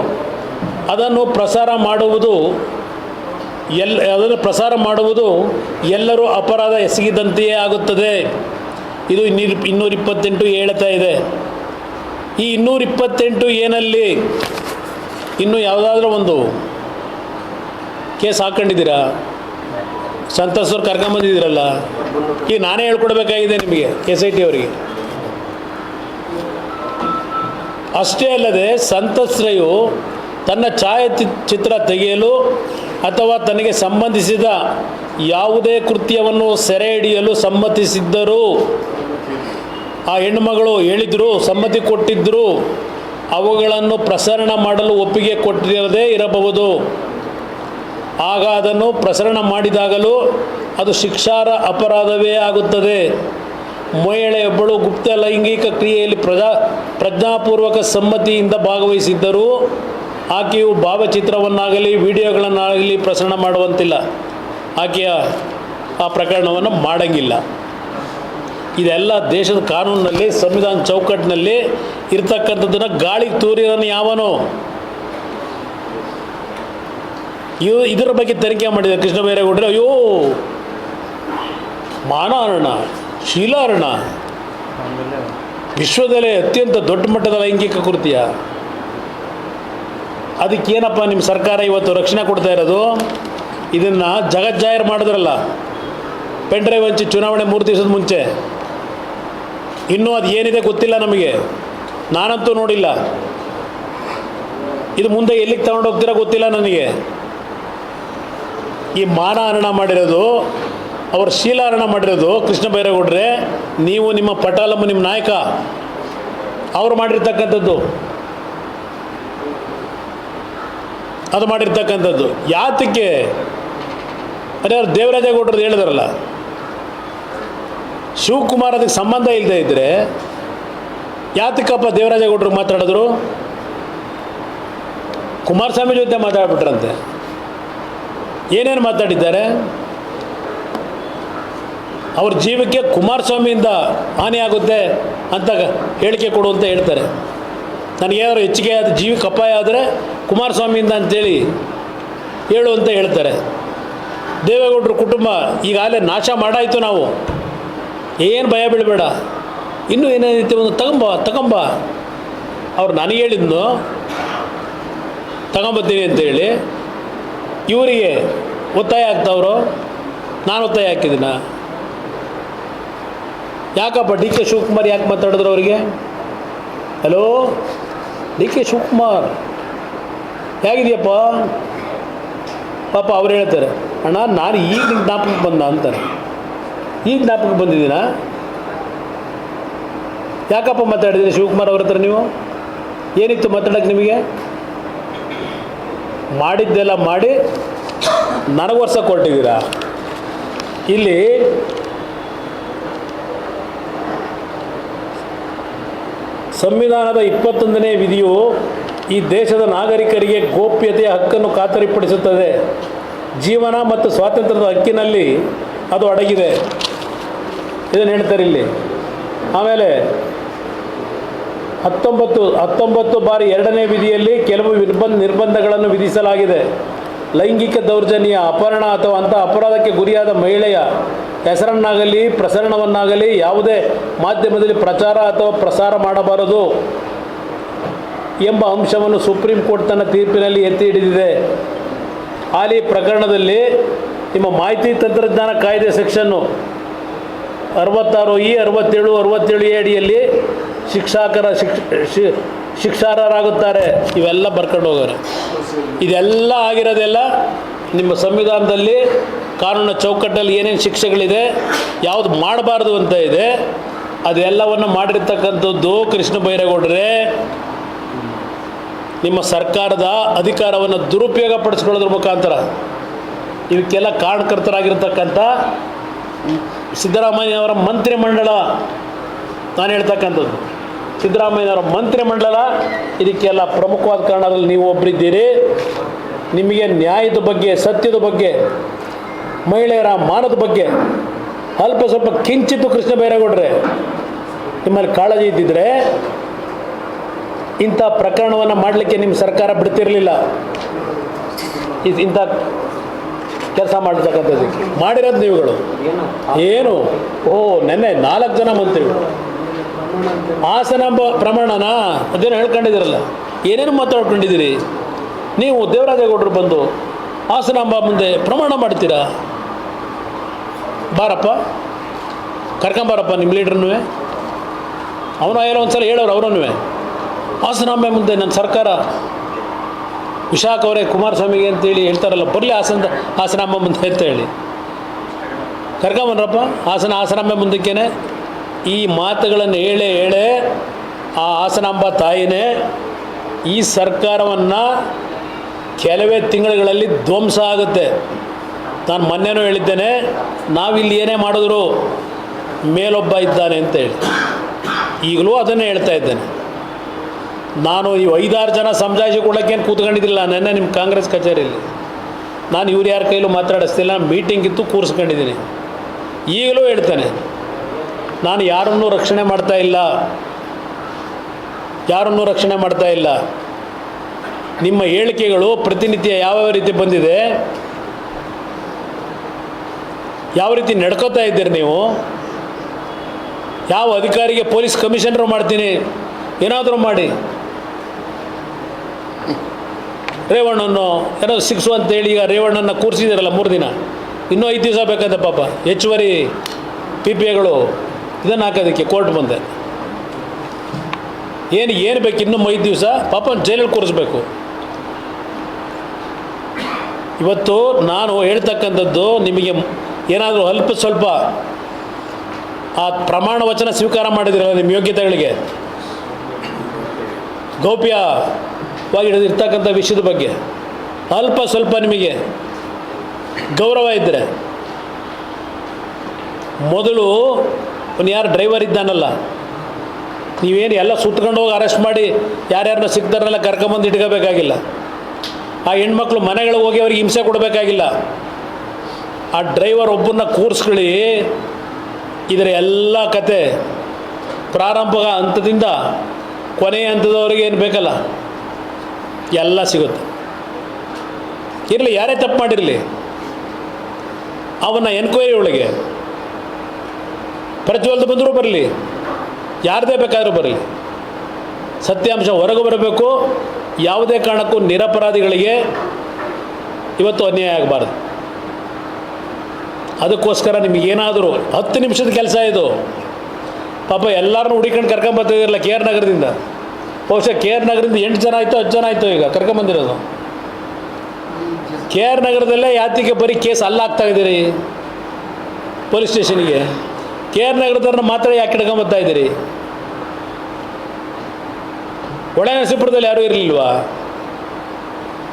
ಅದನ್ನು ಪ್ರಸಾರ ಮಾಡುವುದು ಎಲ್ಲರೂ ಅಪರಾಧ ಎಸಗಿದಂತೆಯೇ ಆಗುತ್ತದೆ. ಇದು 228 ಹೇಳ್ತಾ ಇದೆ. ಈ 228 ಏನಲ್ಲಿ ಇನ್ನೂ ಯಾವುದಾದ್ರೂ ಒಂದು ಕೇಸ್ ಹಾಕ್ಕೊಂಡಿದ್ದೀರಾ? ಸಂತಸವ್ರು ಕರ್ಕೊಂಬಂದಿದ್ದೀರಲ್ಲ, ಈಗ ನಾನೇ ಹೇಳ್ಕೊಡ್ಬೇಕಾಗಿದೆ ನಿಮಗೆ, SIT ಅವರಿಗೆ. ಅಷ್ಟೇ ಅಲ್ಲದೆ ಸಂತಸ್ರಯು ತನ್ನ ಛಾಯಾಚಿತ್ರ ತೆಗೆಯಲು ಅಥವಾ ತನಗೆ ಸಂಬಂಧಿಸಿದ ಯಾವುದೇ ಕೃತ್ಯವನ್ನು ಸೆರೆ ಹಿಡಿಯಲು ಸಮ್ಮತಿಸಿದ್ದರೂ, ಆ ಹೆಣ್ಣುಮಗಳು ಹೇಳಿದ್ರು, ಸಮ್ಮತಿ ಕೊಟ್ಟಿದ್ದರು, ಅವುಗಳನ್ನು ಪ್ರಸರಣ ಮಾಡಲು ಒಪ್ಪಿಗೆ ಕೊಟ್ಟಿರದೇ ಇರಬಹುದು. ಆಗ ಅದನ್ನು ಪ್ರಸರಣ ಮಾಡಿದಾಗಲೂ ಅದು ಶಿಕ್ಷಾರ್ಹ ಅಪರಾಧವೇ ಆಗುತ್ತದೆ. ಮಹಿಳೆಯೊಬ್ಬಳು ಗುಪ್ತ ಲೈಂಗಿಕ ಕ್ರಿಯೆಯಲ್ಲಿ ಪ್ರಜ್ಞಾಪೂರ್ವಕ ಸಮ್ಮತಿಯಿಂದ ಭಾಗವಹಿಸಿದ್ದರೂ ಆಕೆಯು ಭಾವಚಿತ್ರವನ್ನಾಗಲಿ ವಿಡಿಯೋಗಳನ್ನಾಗಲಿ ಪ್ರಸರಣ ಮಾಡುವಂತಿಲ್ಲ. ಆಕೆಯ ಆ ಪ್ರಕರಣವನ್ನು ಮಾಡಂಗಿಲ್ಲ. ಇದೆಲ್ಲ ದೇಶದ ಕಾನೂನಿನಲ್ಲಿ, ಸಂವಿಧಾನ ಚೌಕಟ್ಟಿನಲ್ಲಿ ಇರ್ತಕ್ಕಂಥದ್ದನ್ನು ಗಾಳಿಗೆ ತೂರಿರೋನು ಯಾವನು? ಇದರ ಬಗ್ಗೆ ತನಿಖೆ ಮಾಡಿದ್ದಾರೆ ಕೃಷ್ಣ ಬೈರೇಗೌಡರು. ಅಯ್ಯೋ, ಮಾನಹರಣ, ಶೀಲಾಹರಣ, ವಿಶ್ವದಲ್ಲೇ ಅತ್ಯಂತ ದೊಡ್ಡ ಮಟ್ಟದ ಲೈಂಗಿಕ ಕೃತ್ಯ. ಅದಕ್ಕೇನಪ್ಪ ನಿಮ್ಮ ಸರ್ಕಾರ ಇವತ್ತು ರಕ್ಷಣೆ ಕೊಡ್ತಾ ಇರೋದು? ಇದನ್ನು ಜಗಜ್ಜಾಹೀರು ಮಾಡಿದ್ರಲ್ಲ, ಪೆನ್ ಡ್ರೈವ್ ಹಂಚಿ ಚುನಾವಣೆ 3 ದಿವಸದ ಮುಂಚೆ. ಇನ್ನೂ ಅದು ಏನಿದೆ ಗೊತ್ತಿಲ್ಲ ನಮಗೆ, ನಾನಂತೂ ನೋಡಿಲ್ಲ. ಇದು ಮುಂದೆ ಎಲ್ಲಿಗೆ ತಗೊಂಡು ಹೋಗ್ತೀರಾ ಗೊತ್ತಿಲ್ಲ ನನಗೆ. ಈ ಮಾನಹರಣ ಮಾಡಿರೋದು, ಅವರು ಶೀಲಾಹರಣ ಮಾಡಿರೋದು ಕೃಷ್ಣ ಬೈರೇಗೌಡ್ರೆ, ನೀವು, ನಿಮ್ಮ ಪಟಾಲಮ್ಮ, ನಿಮ್ಮ ನಾಯಕ, ಅವರು ಮಾಡಿರ್ತಕ್ಕಂಥದ್ದು, ಅದು ಮಾಡಿರ್ತಕ್ಕಂಥದ್ದು. ಯಾತಕ್ಕೆ? ಅದೇ ಅವ್ರು ದೇವರಾಜೇಗೌಡರು ಹೇಳಿದಾರಲ್ಲ, ಶಿವಕುಮಾರ್ ಅದಕ್ಕೆ ಸಂಬಂಧ ಇಲ್ಲದೆ ಇದ್ದರೆ ಯಾತಕ್ಕಪ್ಪ ದೇವರಾಜೇಗೌಡರು ಮಾತಾಡಿದ್ರು? ಕುಮಾರಸ್ವಾಮಿ ಜೊತೆ ಮಾತಾಡ್ಬಿಟ್ರಂತೆ. ಏನೇನು ಮಾತಾಡಿದ್ದಾರೆ? ಅವ್ರ ಜೀವಕ್ಕೆ ಕುಮಾರಸ್ವಾಮಿಯಿಂದ ಹಾನಿಯಾಗುತ್ತೆ ಅಂತ ಹೇಳಿಕೆ ಕೊಡು ಅಂತ ಹೇಳ್ತಾರೆ. ನನಗೇನಾದ್ರು ಹೆಚ್ಚಿಗೆ ಆದ ಜೀವಕ್ಕೆ ಅಪಾಯ ಆದರೆ ಕುಮಾರಸ್ವಾಮಿಯಿಂದ ಅಂತೇಳಿ ಹೇಳು ಅಂತ ಹೇಳ್ತಾರೆ. ದೇವೇಗೌಡರ ಕುಟುಂಬ ಈಗಾಗಲೇ ನಾಶ ಮಾಡಾಯಿತು. ನಾವು ಏನು ಭಯ ಬೀಳಬೇಡ, ಇನ್ನೂ ಏನೇನೈತೆ ಒಂದು ತಗೊಂಬ. ಅವ್ರು ನನಗೆ ಹೇಳಿದ್ನು ತಗೊಂಬತ್ತೀನಿ ಅಂತೇಳಿ, ಇವರಿಗೆ ಒತ್ತಾಯ ಆಗ್ತಾವ್ರು, ನಾನು ಒತ್ತಾಯ ಹಾಕಿದ್ದೀನ? ಯಾಕಪ್ಪ DK ಶಿವಕುಮಾರ್ ಯಾಕೆ ಮಾತಾಡಿದ್ರು ಅವರಿಗೆ? ಹಲೋ DK ಶಿವಕುಮಾರ್ ಹೇಗಿದೆಯಪ್ಪ? ಪಾಪ ಅವ್ರು ಹೇಳ್ತಾರೆ, ಅಣ್ಣ ನಾನು ಈಗ ನಿನ್ನ ಜ್ಞಾಪಕಕ್ಕೆ ಬಂದ ಅಂತಾರೆ. ಈಗ ಜ್ಞಾಪಕಕ್ಕೆ ಬಂದಿದ್ದೀನ? ಯಾಕಪ್ಪ ಮಾತಾಡಿದ್ದೀನಿ ಶಿವಕುಮಾರ್ ಅವ್ರ ಹತ್ರ? ನೀವು ಏನಿತ್ತು ಮಾತಾಡೋಕ್ಕೆ ನಿಮಗೆ? ಮಾಡಿದ್ದೆಲ್ಲ ಮಾಡಿ ನನಗೆ ವರ್ಷ ಕೊಟ್ಟಿದ್ದೀರಾ. ಇಲ್ಲಿ ಸಂವಿಧಾನದ 21ನೇ ವಿಧಿಯು ಈ ದೇಶದ ನಾಗರಿಕರಿಗೆ ಗೋಪ್ಯತೆಯ ಹಕ್ಕನ್ನು ಖಾತರಿಪಡಿಸುತ್ತದೆ. ಜೀವನ ಮತ್ತು ಸ್ವಾತಂತ್ರ್ಯದ ಹಕ್ಕಿನಲ್ಲಿ ಅದು ಅಡಗಿದೆ. ಇದನ್ನು ಹೇಳ್ತಾರೆ ಇಲ್ಲಿ. ಆಮೇಲೆ 19/2ನೇ ವಿಧಿಯಲ್ಲಿ ಕೆಲವು ನಿರ್ಬಂಧಗಳನ್ನು ವಿಧಿಸಲಾಗಿದೆ. ಲೈಂಗಿಕ ದೌರ್ಜನ್ಯ, ಅಪಹರಣ ಅಥವಾ ಅಂಥ ಅಪರಾಧಕ್ಕೆ ಗುರಿಯಾದ ಮಹಿಳೆಯ ಹೆಸರನ್ನಾಗಲಿ ಪ್ರಸರಣವನ್ನಾಗಲಿ ಯಾವುದೇ ಮಾಧ್ಯಮದಲ್ಲಿ ಪ್ರಚಾರ ಅಥವಾ ಪ್ರಸಾರ ಮಾಡಬಾರದು ಎಂಬ ಅಂಶವನ್ನು ಸುಪ್ರೀಂ ಕೋರ್ಟ್ ತನ್ನ ತೀರ್ಪಿನಲ್ಲಿ ಎತ್ತಿ ಹಿಡಿದಿದೆ. ಹಾಲಿ ಪ್ರಕರಣದಲ್ಲಿ ನಿಮ್ಮ ಮಾಹಿತಿ ತಂತ್ರಜ್ಞಾನ ಕಾಯ್ದೆ ಸೆಕ್ಷನ್ನು 66(e) 67 ಅಡಿಯಲ್ಲಿ ಶಿಕ್ಷಾರ್ಹರಾಗುತ್ತಾರೆ. ಇವೆಲ್ಲ ಬರ್ಕೊಂಡು ಹೋಗೋರೆ. ಇದೆಲ್ಲ ಆಗಿರೋದೆಲ್ಲ ನಿಮ್ಮ ಸಂವಿಧಾನದಲ್ಲಿ ಕಾನೂನಿನ ಚೌಕಟ್ಟಲ್ಲಿ ಏನೇನು ಶಿಕ್ಷೆಗಳಿದೆ, ಯಾವುದು ಮಾಡಬಾರ್ದು ಅಂತ ಇದೆ, ಅದೆಲ್ಲವನ್ನು ಮಾಡಿರ್ತಕ್ಕಂಥದ್ದು ಕೃಷ್ಣ ಬೈರೇಗೌಡರೇ ನಿಮ್ಮ ಸರ್ಕಾರದ ಅಧಿಕಾರವನ್ನು ದುರುಪಯೋಗ ಪಡಿಸ್ಕೊಳ್ಳೋದ್ರ ಮುಖಾಂತರ ಇವಕ್ಕೆಲ್ಲ ಕಾರಣಕರ್ತರಾಗಿರ್ತಕ್ಕಂಥ ಸಿದ್ದರಾಮಯ್ಯನವರ ಮಂತ್ರಿಮಂಡಲ, ನಾನು ಹೇಳ್ತಕ್ಕಂಥದ್ದು ಸಿದ್ದರಾಮಯ್ಯನವರ ಮಂತ್ರಿಮಂಡಲ ಇದಕ್ಕೆಲ್ಲ ಪ್ರಮುಖವಾದ ಕಾರಣದಲ್ಲಿ ನೀವು ಒಬ್ಬರಿದ್ದೀರಿ. ನಿಮಗೆ ನ್ಯಾಯದ ಬಗ್ಗೆ, ಸತ್ಯದ ಬಗ್ಗೆ, ಮಹಿಳೆಯರ ಮಾನದ ಬಗ್ಗೆ ಅಲ್ಪ ಸ್ವಲ್ಪ ಕಿಂಚಿತ್ತು ಕೃಷ್ಣ ಬೈರೇಗೌಡರೇ ನಿಮ್ಮಲ್ಲಿ ಕಾಳಜಿ ಇದ್ದಿದ್ರೆ ಇಂಥ ಪ್ರಕರಣವನ್ನು ಮಾಡಲಿಕ್ಕೆ ನಿಮ್ಮ ಸರ್ಕಾರ ಬಿಡ್ತಿರಲಿಲ್ಲ. ಇಂಥ ಕೆಲಸ ಮಾಡಿರ್ತಕ್ಕಂಥದ್ದಕ್ಕೆ ಮಾಡಿರೋದು ನೀವುಗಳು ಏನು? ನೆನ್ನೆ 4 ಜನ ಮಂತ್ರಿಗಳು ಹಾಸನ ಪ್ರಮಾಣನ ಅದೇನೋ ಹೇಳ್ಕೊಂಡಿದ್ದೀರಲ್ಲ, ಏನೇನು ಮಾತಾಡ್ಕೊಂಡಿದ್ದೀರಿ ನೀವು? ದೇವರಾಜೇಗೌಡರು ಬಂದು ಹಾಸನಾಂಬ ಮುಂದೆ ಪ್ರಮಾಣ ಮಾಡ್ತೀರಾ? ಬಾರಪ್ಪ, ಕರ್ಕೊಂಬಾರಪ್ಪ ನಿಮ್ಮ ಲೀಡ್ರನ್ನೂ. ಅವನು ಏನೋ ಒಂದು ಸಲ ಹೇಳೋರು ಅವರನ್ನೂ, ಹಾಸನಾಂಬೆ ಮುಂದೆ ನನ್ನ ಸರ್ಕಾರ ವಿಶಾಖ ಅವರೇ ಕುಮಾರಸ್ವಾಮಿಗೆ ಅಂತೇಳಿ ಹೇಳ್ತಾರಲ್ಲ, ಬರಲಿ ಹಾಸನಾಂಬ ಮುಂದೆ ಅಂತ ಹೇಳಿ ಕರ್ಕೊಂಬನ್ರಪ್ಪ ಹಾಸನಾಂಬೆ ಮುಂದಕ್ಕೇನೆ. ಈ ಮಾತುಗಳನ್ನು ಹೇಳೇ ಆ ಹಾಸನಾಂಬ ತಾಯಿನೇ ಈ ಸರ್ಕಾರವನ್ನು ಕೆಲವೇ ತಿಂಗಳುಗಳಲ್ಲಿ ಧ್ವಂಸ ಆಗುತ್ತೆ. ನಾನು ಮೊನ್ನೆನೂ ಹೇಳಿದ್ದೇನೆ, ನಾವಿಲ್ಲಿ ಏನೇ ಮಾಡಿದ್ರು ಮೇಲೊಬ್ಬ ಇದ್ದಾನೆ ಅಂತೇಳಿ. ಈಗಲೂ ಅದನ್ನೇ ಹೇಳ್ತಾ ಇದ್ದೇನೆ. ನಾನು ಈ 5-6 ಜನ ಸಮಜಾಯಿಸಿಕೊಳ್ಳೋಕ್ಕೇನು ಕೂತ್ಕೊಂಡಿದ್ದಿಲ್ಲ. ನೆನ್ನೆ ನಿಮ್ಮ ಕಾಂಗ್ರೆಸ್ ಕಚೇರಿಯಲ್ಲಿ ನಾನು ಇವ್ರು ಯಾರ ಕೈಲೂ ಮಾತಾಡಿಸ್ತಿಲ್ಲ, ಮೀಟಿಂಗ್ ಇತ್ತು, ಕೂರಿಸ್ಕೊಂಡಿದ್ದೀನಿ. ಈಗಲೂ ಹೇಳ್ತೇನೆ, ನಾನು ಯಾರನ್ನೂ ರಕ್ಷಣೆ ಮಾಡ್ತಾ ಇಲ್ಲ. ನಿಮ್ಮ ಹೇಳಿಕೆಗಳು ಪ್ರತಿನಿತ್ಯ ಯಾವ್ಯಾವ ರೀತಿ ಬಂದಿದೆ, ಯಾವ ರೀತಿ ನಡ್ಕೋತಾ ಇದ್ದೀರಿ ನೀವು? ಯಾವ ಅಧಿಕಾರಿಗೆ ಪೊಲೀಸ್ ಕಮಿಷನರು ಮಾಡ್ತೀನಿ, ಏನಾದರೂ ಮಾಡಿ ರೇವಣ್ಣನ್ನು ಏನೋ 6 ಅಂತೇಳಿ ಈಗ ರೇವಣ್ಣನ ಕೂರಿಸಿದ್ದೀರಲ್ಲ 3 ದಿನ, ಇನ್ನೂ 5 ದಿವಸ ಬೇಕಂತೆ ಪಾಪ. ಹೆಚ್ಚುವರಿ PPAಗಳು ಇದನ್ನು ಹಾಕೋದಕ್ಕೆ ಕೋರ್ಟ್ ಬಂದೆ. ಏನು ಬೇಕು? ಇನ್ನೂ 5 ದಿವಸ ಪಾಪ ಜೈಲಲ್ಲಿ ಕೂರಿಸ್ಬೇಕು. ಇವತ್ತು ನಾನು ಹೇಳ್ತಕ್ಕಂಥದ್ದು ನಿಮಗೆ ಏನಾದರೂ ಅಲ್ಪ ಸ್ವಲ್ಪ ಆ ಪ್ರಮಾಣ ವಚನ ಸ್ವೀಕಾರ ಮಾಡಿದಿರಲ್ಲ ನಿಮ್ಮ ಯೋಗ್ಯತೆಗಳಿಗೆ, ಗೌಪ್ಯವಾಗಿ ಇರ್ತಕ್ಕಂಥ ವಿಷಯದ ಬಗ್ಗೆ ಅಲ್ಪ ಸ್ವಲ್ಪ ನಿಮಗೆ ಗೌರವ ಇದ್ದರೆ, ಮೊದಲು ಯಾರು ಡ್ರೈವರ್ ಇದ್ದಾನಲ್ಲ, ನೀವೇನು ಎಲ್ಲ ಸುತ್ಕೊಂಡು ಹೋಗಿ ಅರೆಸ್ಟ್ ಮಾಡಿ ಯಾರ್ಯಾರನ್ನ ಸಿಗ್ತಾರಲ್ಲ ಕರ್ಕೊಂಬಂದು ಇಟ್ಕೋಬೇಕಾಗಿಲ್ಲ. ಆ ಹೆಣ್ಮಕ್ಳು ಮನೆಗಳಿಗೆ ಹೋಗಿ ಅವ್ರಿಗೆ ಹಿಂಸೆ ಕೊಡಬೇಕಾಗಿಲ್ಲ. ಆ ಡ್ರೈವರ್ ಒಬ್ಬರನ್ನ ಕೂರಿಸ್ಕೊಳ್ಳಿ. ಇದರ ಎಲ್ಲ ಕತೆ ಪ್ರಾರಂಭ ಹಂತದಿಂದ ಕೊನೆಯ ಹಂತದವರೆಗೆ ಏನು ಬೇಕಲ್ಲ ಎಲ್ಲ ಸಿಗುತ್ತೆ. ಇರಲಿ, ಯಾರೇ ತಪ್ಪು ಮಾಡಿರಲಿ, ಅವನ್ನ ಎನ್ಕ್ವೈರಿ ಒಳಗೆ ಪ್ರಜ್ವಲ್ದು ಬಂದರೂ ಬರಲಿ, ಯಾರದೇ ಬೇಕಾದರೂ ಬರಲಿ, ಸತ್ಯಾಂಶ ಹೊರಗೆ ಬರಬೇಕು. ಯಾವುದೇ ಕಾರಣಕ್ಕೂ ನಿರಪರಾಧಿಗಳಿಗೆ ಇವತ್ತು ಅನ್ಯಾಯ ಆಗಬಾರ್ದು. ಅದಕ್ಕೋಸ್ಕರ ನಿಮಗೇನಾದರೂ 10 ನಿಮಿಷದ ಕೆಲಸ ಇದು. ಪಾಪ ಎಲ್ಲರನ್ನೂ ಹುಡುಕೊಂಡು ಕರ್ಕೊಂಬರ್ತಿದ್ದೀರಲ್ಲ KR ನಗರದಿಂದ. ಬಹುಶಃ KR ನಗರದಿಂದ 8 ಜನ ಆಯಿತು 10 ಜನ ಆಯಿತು ಈಗ ಕರ್ಕೊಂಬಂದಿರೋದು. KR ನಗರದಲ್ಲೇ ಯಾತಿಗೆ ಬರೀ ಕೇಸ್ ಅಲ್ಲಾಗ್ತಾ ಇದ್ದೀರಿ ಪೊಲೀಸ್ ಸ್ಟೇಷನಿಗೆ. KR ನಗರದವ್ರನ್ನ ಮಾತ್ರ ಯಾಕೆ ಹಿಡ್ಕೊಂಬರ್ತಾ ಇದ್ದೀರಿ? ಹೊಳೆನರಸೀಪುರದಲ್ಲಿ ಯಾರೂ ಇರಲಿಲ್ವಾ?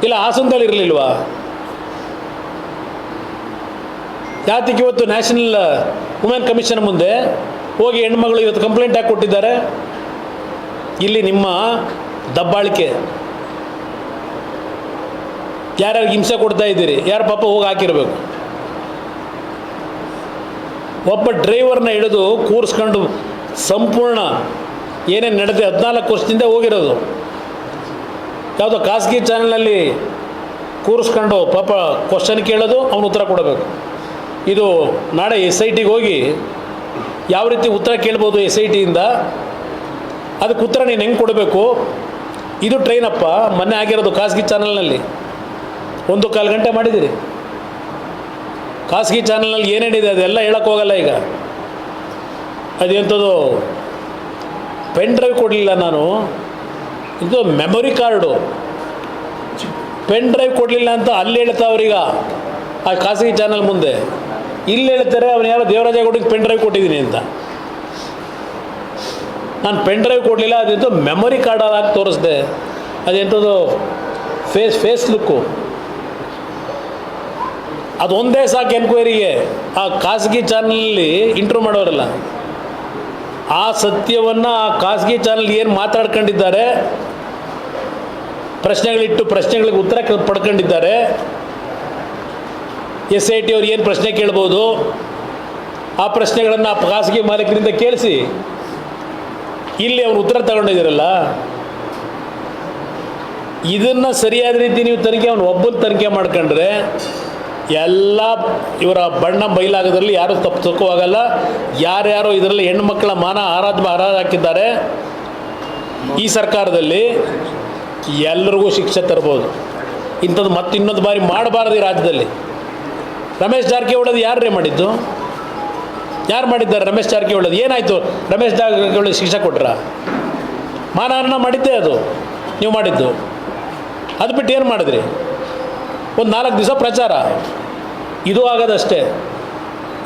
ಇಲ್ಲ ಹಾಸನದಲ್ಲಿ ಇರಲಿಲ್ವಾ? ಯಾತಿಗೆ ಇವತ್ತು ನ್ಯಾಷನಲ್ ವುಮೆನ್ ಕಮಿಷನ್ ಮುಂದೆ ಹೋಗಿ ಹೆಣ್ಮಗಳು ಇವತ್ತು ಕಂಪ್ಲೇಂಟ್ ಹಾಕಿ ಕೊಟ್ಟಿದ್ದಾರೆ? ಇಲ್ಲಿ ನಿಮ್ಮ ದಬ್ಬಾಳಿಕೆ, ಯಾರ್ಯಾರಿಗೆ ಹಿಂಸೆ ಕೊಡ್ತಾ ಇದ್ದೀರಿ, ಯಾರು ಪಾಪ ಹೋಗಿ ಹಾಕಿರಬೇಕು. ಒಬ್ಬ ಡ್ರೈವರ್ನ ಹಿಡಿದು ಕೂರಿಸ್ಕೊಂಡು ಸಂಪೂರ್ಣ ಏನೇನು ನಡೆದಿದೆ 14 ವರ್ಷದಿಂದ ಹೋಗಿರೋದು. ಯಾವುದೋ ಖಾಸಗಿ ಚಾನಲ್ನಲ್ಲಿ ಕೂರಿಸ್ಕೊಂಡು ಪಾಪ ಕ್ವಶನ್ ಕೇಳೋದು, ಅವನು ಉತ್ತರ ಕೊಡಬೇಕು. ಇದು ನಾಳೆ SITಗೆ ಹೋಗಿ ಯಾವ ರೀತಿ ಉತ್ತರ ಕೇಳ್ಬೋದು SITಯಿಂದ, ಅದಕ್ಕೆ ಉತ್ತರ ನೀನು ಹೆಂಗೆ ಕೊಡಬೇಕು, ಇದು ಟ್ರೈನಪ್ಪ. ಮೊನ್ನೆ ಆಗಿರೋದು ಖಾಸಗಿ ಚಾನಲ್ನಲ್ಲಿ 1.25 ಗಂಟೆ ಮಾಡಿದ್ದೀರಿ. ಖಾಸಗಿ ಚಾನಲ್ನಲ್ಲಿ ಏನೇನಿದೆ ಅದೆಲ್ಲ ಹೇಳಕ್ಕೆ ಹೋಗಲ್ಲ ಈಗ. ಅದೆಂಥದ್ದು ಪೆನ್ ಡ್ರೈವ್ ಕೊಡಲಿಲ್ಲ ನಾನು, ಇದು ಮೆಮೊರಿ ಕಾರ್ಡು. ಪೆನ್ ಡ್ರೈವ್ ಕೊಡಲಿಲ್ಲ ಅಂತ ಅಲ್ಲಿ ಹೇಳ್ತಾವ್ರೀಗ ಆ ಖಾಸಗಿ ಚಾನಲ್ ಮುಂದೆ. ಇಲ್ಲಿ ಹೇಳ್ತಾರೆ ಅವನು ಯಾರೋ ದೇವರಾಜೇಗೌಡರಿಗೆ ಪೆನ್ ಡ್ರೈವ್ ಕೊಟ್ಟಿದ್ದೀನಿ ಅಂತ. ನಾನು ಪೆನ್ ಡ್ರೈವ್ ಕೊಡಲಿಲ್ಲ, ಅದೆಂತೂ ಮೆಮೊರಿ ಕಾರ್ಡ್ ಹಾಕಿ ತೋರಿಸ್ದೆ. ಅದೆಂಥದ್ದು ಫೇಸ್ ಲುಕ್ಕು. ಅದೊಂದೇ ಸಾಕು ಎನ್ಕ್ವೈರಿಗೆ. ಆ ಖಾಸಗಿ ಚಾನಲಲ್ಲಿ ಇಂಟ್ರ್ಯೂ ಮಾಡೋರಲ್ಲ, ಆ ಸತ್ಯವನ್ನು ಆ ಖಾಸಗಿ ಚಾನಲ್ ಏನು ಮಾತಾಡ್ಕೊಂಡಿದ್ದಾರೆ, ಪ್ರಶ್ನೆಗಳಿಟ್ಟು ಪ್ರಶ್ನೆಗಳಿಗೆ ಉತ್ತರ ಪಡ್ಕೊಂಡಿದ್ದಾರೆ, SIT ಅವ್ರು ಏನು ಪ್ರಶ್ನೆ ಕೇಳ್ಬೋದು ಆ ಪ್ರಶ್ನೆಗಳನ್ನು ಆ ಖಾಸಗಿ ಮಾಲೀಕರಿಂದ ಕೇಳಿಸಿ ಇಲ್ಲಿ ಅವ್ರು ಉತ್ತರ ತಗೊಂಡಿದ್ದೀರಲ್ಲ, ಇದನ್ನು ಸರಿಯಾದ ರೀತಿ ನೀವು ತನಿಖೆ ಅವನು ಒಬ್ಬನ ತನಿಖೆ ಮಾಡ್ಕೊಂಡ್ರೆ ಎಲ್ಲ ಇವರ ಬಣ್ಣ ಬಯಲಾಗೋದ್ರಲ್ಲಿ ಯಾರೂ ತಪ್ಪೋಗಲ್ಲ. ಯಾರ್ಯಾರೋ ಇದರಲ್ಲಿ ಹೆಣ್ಣುಮಕ್ಕಳ ಮಾನ ಹಾಕಿದ್ದಾರೆ ಈ ಸರ್ಕಾರದಲ್ಲಿ ಎಲ್ಲರಿಗೂ ಶಿಕ್ಷೆ ತರ್ಬೋದು. ಇಂಥದ್ದು ಮತ್ತೆ ಇನ್ನೊಂದು ಬಾರಿ ಮಾಡಬಾರ್ದು ಈ ರಾಜ್ಯದಲ್ಲಿ. ರಮೇಶ್ ಜಾರಕಿಹೊಳಿ ಯಾರೇ ಮಾಡಿದ್ದು? ಯಾರು ಮಾಡಿದ್ದಾರೆ? ರಮೇಶ್ ಜಾರಕಿಹೊಳಿ ಏನಾಯಿತು? ರಮೇಶ್ ಜಾರಕಿಹೊಳಿ ಶಿಕ್ಷೆ ಕೊಟ್ರ? ಮಾನಹಾನ ಮಾಡಿದ್ದೇ ಅದು ನೀವು ಮಾಡಿದ್ದು. ಅದು ಬಿಟ್ಟು ಏನು ಮಾಡಿದ್ರಿ? ಒಂದು 4 ದಿವಸ ಪ್ರಚಾರ, ಇದು ಆಗೋದಷ್ಟೇ.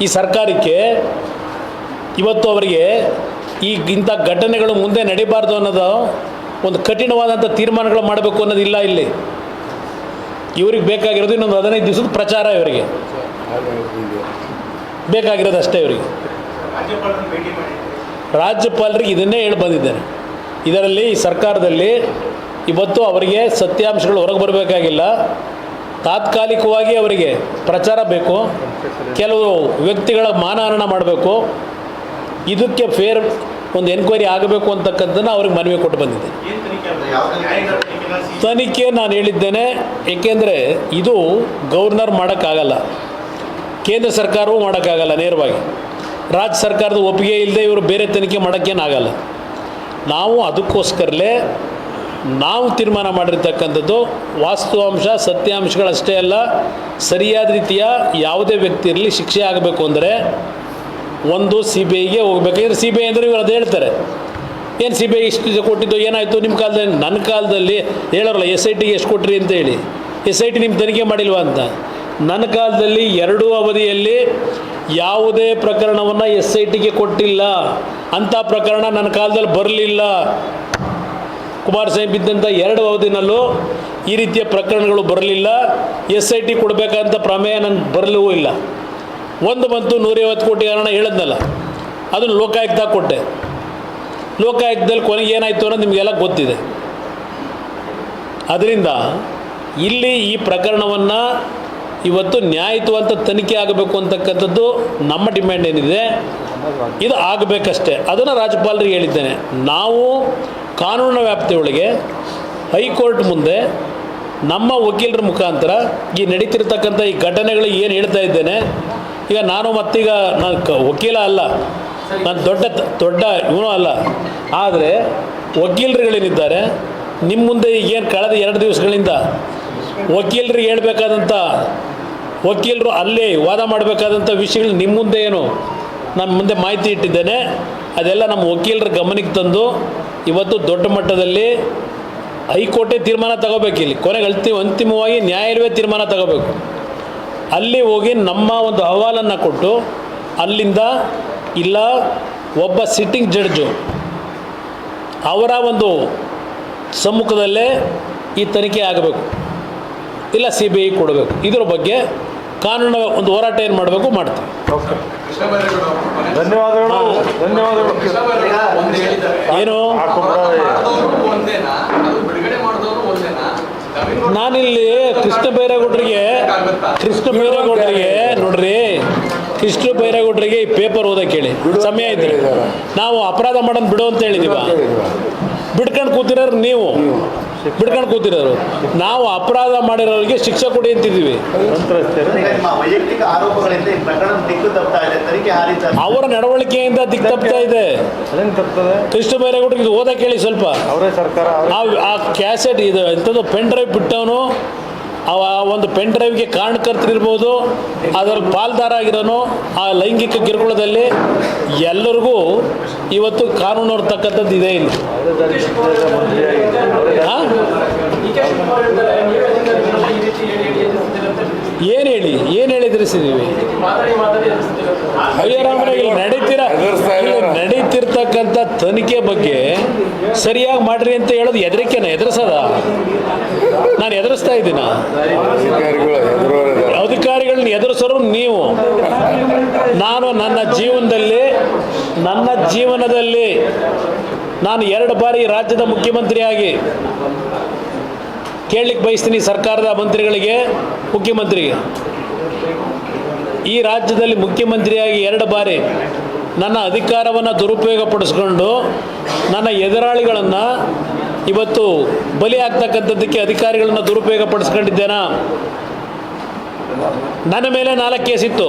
ಈ ಸರ್ಕಾರಕ್ಕೆ ಇವತ್ತು ಅವರಿಗೆ ಇಂಥ ಘಟನೆಗಳು ಮುಂದೆ ನಡೀಬಾರ್ದು ಅನ್ನೋದು ಒಂದು ಕಠಿಣವಾದಂಥ ತೀರ್ಮಾನಗಳು ಮಾಡಬೇಕು ಅನ್ನೋದಿಲ್ಲ ಇಲ್ಲಿ. ಇವ್ರಿಗೆ ಬೇಕಾಗಿರೋದು ಇನ್ನೊಂದು 15 ದಿವಸದ ಪ್ರಚಾರ. ಇವರಿಗೆ ಬೇಕಾಗಿರೋದು ಅಷ್ಟೇ. ಇವರಿಗೆ ರಾಜ್ಯಪಾಲರಿಗೆ ಇದನ್ನೇ ಹೇಳಿ ಬಂದಿದ್ದೇನೆ. ಇದರಲ್ಲಿ ಈ ಸರ್ಕಾರದಲ್ಲಿ ಇವತ್ತು ಅವರಿಗೆ ಸತ್ಯಾಂಶಗಳು ಹೊರಗೆ ಬರಬೇಕಾಗಿಲ್ಲ. ತಾತ್ಕಾಲಿಕವಾಗಿ ಅವರಿಗೆ ಪ್ರಚಾರ ಬೇಕು, ಕೆಲವು ವ್ಯಕ್ತಿಗಳ ಮಾನಹಾನ ಮಾಡಬೇಕು, ಇದಕ್ಕೆ ಫೇರ್ ಒಂದು ಎನ್ಕ್ವೈರಿ ಆಗಬೇಕು ಅಂತಕ್ಕಂಥದ್ದನ್ನು ಅವ್ರಿಗೆ ಮನವಿ ಕೊಟ್ಟು ಬಂದಿದೆ. ತನಿಖೆ ನಾನು ಹೇಳಿದ್ದೇನೆ, ಏಕೆಂದರೆ ಇದು ಗವರ್ನರ್ ಮಾಡೋಕ್ಕಾಗಲ್ಲ, ಕೇಂದ್ರ ಸರ್ಕಾರವೂ ಮಾಡೋಕ್ಕಾಗಲ್ಲ ನೇರವಾಗಿ. ರಾಜ್ಯ ಸರ್ಕಾರದ ಒಪ್ಪಿಗೆ ಇಲ್ಲದೆ ಇವರು ಬೇರೆ ತನಿಖೆ ಮಾಡೋಕ್ಕೇನಾಗಲ್ಲ. ನಾವು ಅದಕ್ಕೋಸ್ಕರಲೇ ನಾವು ತೀರ್ಮಾನ ಮಾಡಿರ್ತಕ್ಕಂಥದ್ದು ವಾಸ್ತವಾಂಶ ಸತ್ಯಾಂಶಗಳಷ್ಟೇ ಅಲ್ಲ, ಸರಿಯಾದ ರೀತಿಯ ಯಾವುದೇ ವ್ಯಕ್ತಿ ಇರಲಿ ಶಿಕ್ಷೆ ಆಗಬೇಕು ಅಂದರೆ ಒಂದು CBIಗೆ ಹೋಗ್ಬೇಕಾದ್ರೆ, CBI ಅಂದರೆ ಇವರು ಅದು ಹೇಳ್ತಾರೆ, ಏನು CBI ಇಷ್ಟು ಕೊಟ್ಟಿದ್ದು ಏನಾಯಿತು ನಿಮ್ಮ ಕಾಲದಲ್ಲಿ? ನನ್ನ ಕಾಲದಲ್ಲಿ ಹೇಳೋರಲ್ಲ SITಗೆ ಎಷ್ಟು ಕೊಟ್ರಿ ಅಂತ ಹೇಳಿ. SIT ನಿಮ್ಮ ತನಿಖೆ ಮಾಡಿಲ್ವಾ ಅಂತ. ನನ್ನ ಕಾಲದಲ್ಲಿ 2 ಅವಧಿಯಲ್ಲಿ ಯಾವುದೇ ಪ್ರಕರಣವನ್ನು SITಗೆ ಕೊಟ್ಟಿಲ್ಲ. ಅಂಥ ಪ್ರಕರಣ ನನ್ನ ಕಾಲದಲ್ಲಿ ಬರಲಿಲ್ಲ. ಕುಮಾರಸ್ವಾಮಿ ಬಿದ್ದಂಥ 2 ಅವಧಿನಲ್ಲೂ ಈ ರೀತಿಯ ಪ್ರಕರಣಗಳು ಬರಲಿಲ್ಲ. SIT ಕೊಡಬೇಕಂತ ಪ್ರಮೇಯ ನನ್ನ ಬರಲೂ ಇಲ್ಲ. ಒಂದು ಬಂತು 150 ಕೋಟಿ ಹಣ ಹೇಳಿದ್ನಲ್ಲ, ಅದನ್ನು ಲೋಕಾಯುಕ್ತ ಕೊಟ್ಟೆ. ಲೋಕಾಯುಕ್ತದಲ್ಲಿ ಕೊನೆಗೆ ಏನಾಯಿತು ಅನ್ನೋದು ನಿಮಗೆಲ್ಲ ಗೊತ್ತಿದೆ. ಅದರಿಂದ ಇಲ್ಲಿ ಈ ಪ್ರಕರಣವನ್ನು ಇವತ್ತು ನ್ಯಾಯಯುತವಂತ ತನಿಖೆ ಆಗಬೇಕು ಅಂತಕ್ಕಂಥದ್ದು ನಮ್ಮ ಡಿಮ್ಯಾಂಡ್ ಏನಿದೆ, ಇದು ಆಗಬೇಕಷ್ಟೇ. ಅದನ್ನು ರಾಜ್ಯಪಾಲರಿಗೆ ಹೇಳಿದ್ದೇನೆ. ನಾವು ಕಾನೂನಿನ ವ್ಯಾಪ್ತಿಯೊಳಗೆ ಹೈಕೋರ್ಟ್ ಮುಂದೆ ನಮ್ಮ ವಕೀಲರ ಮುಖಾಂತರ ಈ ನಡೀತಿರ್ತಕ್ಕಂಥ ಈ ಘಟನೆಗಳಿಗೆ ಏನು ಹೇಳ್ತಾ ಇದ್ದೇನೆ, ಈಗ ನಾನು ಮತ್ತೀಗ ನಾನು ವಕೀಲ ಅಲ್ಲ, ನಾನು ದೊಡ್ಡ ಇವನು ಅಲ್ಲ, ಆದರೆ ವಕೀಲರುಗಳೇನಿದ್ದಾರೆ ನಿಮ್ಮ ಮುಂದೆ ಈಗೇನು ಕಳೆದ 2 ದಿವಸಗಳಿಂದ ವಕೀಲರಿಗೆ ಹೇಳಬೇಕಾದಂಥ, ವಕೀಲರು ಅಲ್ಲೇ ವಾದ ಮಾಡಬೇಕಾದಂಥ ವಿಷಯಗಳು ನಿಮ್ಮ ಮುಂದೆ ಏನು ನಾನು ಮುಂದೆ ಮಾಹಿತಿ ಇಟ್ಟಿದ್ದೇನೆ, ಅದೆಲ್ಲ ನಮ್ಮ ವಕೀಲರ ಗಮನಕ್ಕೆ ತಂದು ಇವತ್ತು ದೊಡ್ಡ ಮಟ್ಟದಲ್ಲಿ ಹೈಕೋರ್ಟೇ ತೀರ್ಮಾನ ತಗೋಬೇಕಿಲ್ಲಿ. ಕೊನೆಗೆ ಅಂತಿಮವಾಗಿ ನ್ಯಾಯಾಲಯವೇ ತೀರ್ಮಾನ ತಗೋಬೇಕು. ಅಲ್ಲಿ ಹೋಗಿ ನಮ್ಮ ಒಂದು ಅಹವಾಲನ್ನು ಕೊಟ್ಟು ಅಲ್ಲಿಂದ ಇಲ್ಲ ಒಬ್ಬ ಸಿಟ್ಟಿಂಗ್ ಜಡ್ಜು ಅವರ ಒಂದು ಸಮ್ಮುಖದಲ್ಲೇ ಈ ತನಿಖೆ ಆಗಬೇಕು, ಇಲ್ಲ CBI ಕೊಡಬೇಕು. ಇದರ ಬಗ್ಗೆ ಕಾನೂನು ಒಂದು ಹೋರಾಟ ಏನು ಮಾಡಬೇಕು ಮಾಡ್ತೀವಿ. ಧನ್ಯವಾದಗಳು. ಏನು ನಾನಿಲ್ಲಿ ಕೃಷ್ಣ ಬೈರೇಗೌಡರಿಗೆ ನೋಡ್ರಿ, ಕೃಷ್ಣ ಬೈರೇಗೌಡರಿಗೆ ಈ ಪೇಪರ್ ಓದಕ್ಕೆ ಹೇಳಿ, ಸಮಯ ಇದ್ರೆ ನಾವು ಅಪರಾಧ ಮಾಡೋದು ಬಿಡು ಅಂತ ಹೇಳಿದೀವ. ಬಿಡ್ಕೊಂಡು ಕೂತಿರೋರು ನೀವು, ಬಿಡ್ಕೊಂಡು ಕೂತಿರೋರು ನಾವು. ಅಪರಾಧ ಮಾಡಿರೋರಿಗೆ ಶಿಕ್ಷೆ ಕೊಡಿ ಅಂತಿದ್ದೀವಿ. ಅವರ ನಡವಳಿಕೆಯಿಂದ ದಿಕ್ಕು ತಪ್ತಾ ಇದೆ. ಕೃಷ್ಣ ಬೈರೇಗೌಡರಿಗೆ ಇದು ಓದಕ್ಕೆ ಹೇಳಿ ಸ್ವಲ್ಪ. ಆ ಕ್ಯಾಸೆಟ್ ಇದು ಎಂಥದ್ದು ಪೆನ್ ಡ್ರೈವ್ ಬಿಟ್ಟವನು ಆ ಒಂದು ಪೆನ್ ಡ್ರೈವ್ಗೆ ಕಾರಣಕರ್ತರಿರ್ಬೋದು, ಅದರಲ್ಲಿ ಪಾಲ್ದಾರ ಆಗಿರೋನು, ಆ ಲೈಂಗಿಕ ಕಿರುಕುಳದಲ್ಲಿ ಎಲ್ಲರಿಗೂ ಇವತ್ತು ಕಾನೂನು ಹೊರತಕ್ಕಂಥದ್ದು ಇದೆ ಇಲ್ಲಿ. ಏನು ಎದುರಿಸಿದ್ದೀವಿ? ಅಯ್ಯರಾಮನ ಇಲ್ಲಿ ನಡೀತಿರ್ತಕ್ಕಂಥ ತನಿಖೆ ಬಗ್ಗೆ ಸರಿಯಾಗಿ ಮಾಡ್ರಿ ಅಂತ ಹೇಳೋದು ಎದರಿಕೆನ? ಎದುರಿಸದ? ನಾನು ಎದುರಿಸ್ತಾ ಇದ್ದೀನ? ಅಧಿಕಾರಿಗಳನ್ನ ಎದುರಿಸೋರು ನೀವು. ನಾನು ನನ್ನ ಜೀವನದಲ್ಲಿ ನಾನು 2 ಬಾರಿ ರಾಜ್ಯದ ಮುಖ್ಯಮಂತ್ರಿಯಾಗಿ ಕೇಳಲಿಕ್ಕೆ ಬಯಸ್ತೀನಿ ಸರ್ಕಾರದ ಮಂತ್ರಿಗಳಿಗೆ, ಮುಖ್ಯಮಂತ್ರಿಗೆ. ಈ ರಾಜ್ಯದಲ್ಲಿ ಮುಖ್ಯಮಂತ್ರಿಯಾಗಿ 2 ಬಾರಿ ನನ್ನ ಅಧಿಕಾರವನ್ನು ದುರುಪಯೋಗಪಡಿಸ್ಕೊಂಡು ನನ್ನ ಎದುರಾಳಿಗಳನ್ನು ಇವತ್ತು ಬಲಿ ಆಗ್ತಕ್ಕಂಥದ್ದಕ್ಕೆ ಅಧಿಕಾರಿಗಳನ್ನು ದುರುಪಯೋಗಪಡಿಸ್ಕೊಂಡಿದ್ದೇನಾ? ನನ್ನ ಮೇಲೆ 4 ಕೇಸ್ ಇತ್ತು.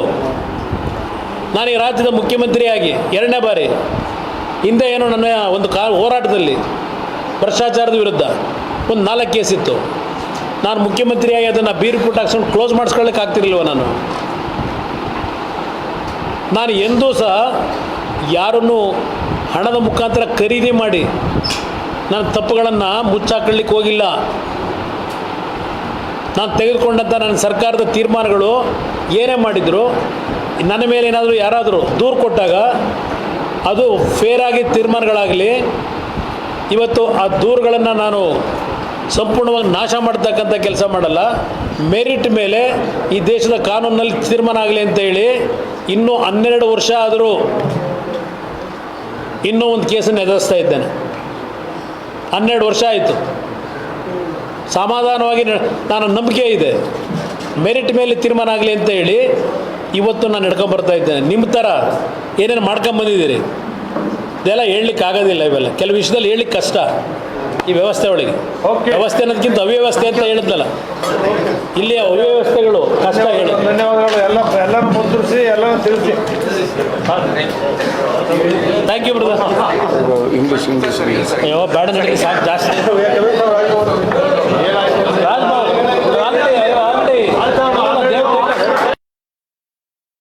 ನಾನು ಈ ರಾಜ್ಯದ ಮುಖ್ಯಮಂತ್ರಿಯಾಗಿ 2ನೇ ಬಾರಿ, ಹಿಂದೆ ಏನೋ ನನ್ನ ಒಂದು ಹೋರಾಟದಲ್ಲಿ ಭ್ರಷ್ಟಾಚಾರದ ವಿರುದ್ಧ ಒಂದು 4 ಕೇಸ್ ಇತ್ತು. ನಾನು ಮುಖ್ಯಮಂತ್ರಿಯಾಗಿ ಅದನ್ನು ರಿಪೋರ್ಟ್ ಹಾಕ್ಸ್ಕೊಂಡು ಕ್ಲೋಸ್ ಮಾಡಿಸ್ಕೊಳ್ಳೋಕೆ ಆಗ್ತಿರ್ಲಿಲ್ವ? ನಾನು ಎಂದೂ ಸಹ ಯಾರನ್ನು ಹಣದ ಮುಖಾಂತರ ಖರೀದಿ ಮಾಡಿ ನನ್ನ ತಪ್ಪುಗಳನ್ನು ಮುಚ್ಚಾಕೊಳ್ಳಿಕ್ಕೆ ಹೋಗಿಲ್ಲ. ನಾನು ತೆಗೆದುಕೊಂಡಂಥ ನನ್ನ ಸರ್ಕಾರದ ತೀರ್ಮಾನಗಳು ಏನೇ ಮಾಡಿದ್ರು, ನನ್ನ ಮೇಲೆ ಏನಾದರೂ ಯಾರಾದರೂ ದೂರು ಕೊಟ್ಟಾಗ ಅದು ಫೇರಾಗಿ ತೀರ್ಮಾನಗಳಾಗಲಿ, ಇವತ್ತು ಆ ದೂರುಗಳನ್ನು ನಾನು ಸಂಪೂರ್ಣವಾಗಿ ನಾಶ ಮಾಡ್ತಕ್ಕಂಥ ಕೆಲಸ ಮಾಡಲ್ಲ. ಮೆರಿಟ್ ಮೇಲೆ ಈ ದೇಶದ ಕಾನೂನಿನಲ್ಲಿ ತೀರ್ಮಾನ ಆಗಲಿ ಅಂತೇಳಿ ಇನ್ನೂ 12 ವರ್ಷ ಆದರೂ ಇನ್ನೂ ಒಂದು ಕೇಸನ್ನು ಎದುರಿಸ್ತಾ ಇದ್ದೇನೆ. 12 ವರ್ಷ ಆಯಿತು. ಸಮಾಧಾನವಾಗಿ ನಾನು ನಂಬಿಕೆ ಇದೆ, ಮೆರಿಟ್ ಮೇಲೆ ತೀರ್ಮಾನ ಆಗಲಿ ಅಂತ ಹೇಳಿ ಇವತ್ತು ನಾನು ನಡ್ಕೊಂಬರ್ತಾ ಇದ್ದೇನೆ. ನಿಮ್ಮ ಥರ ಏನೇನು ಮಾಡ್ಕೊಂಬಂದಿದ್ದೀರಿ ಇದೆಲ್ಲ ಹೇಳಲಿಕ್ಕೆ ಆಗೋದಿಲ್ಲ. ಇವೆಲ್ಲ ಕೆಲವು ವಿಷಯದಲ್ಲಿ ಹೇಳಲಿಕ್ಕೆ ಕಷ್ಟ ಈ ವ್ಯವಸ್ಥೆ ಒಳಗೆ. ವ್ಯವಸ್ಥೆ ಅನ್ನೋದಕ್ಕಿಂತ ಅವ್ಯವಸ್ಥೆ ಅಂತ ಹೇಳಿದ್ನಲ್ಲ, ಇಲ್ಲಿ ಅವ್ಯವಸ್ಥೆಗಳು ಕಷ್ಟ ಹೇಳಿ. ಧನ್ಯವಾದಗಳು. ಎಲ್ಲರೂ ಮುದ್ರಿಸಿ, ಎಲ್ಲರೂ ತಿಳಿಸಿ. Thank you brother. ಇಂಗ್ಲೀಷ್ ಅಯ್ಯೋ ಬೇಡ, ನನಗೆ ಸಾಕು ಜಾಸ್ತಿ.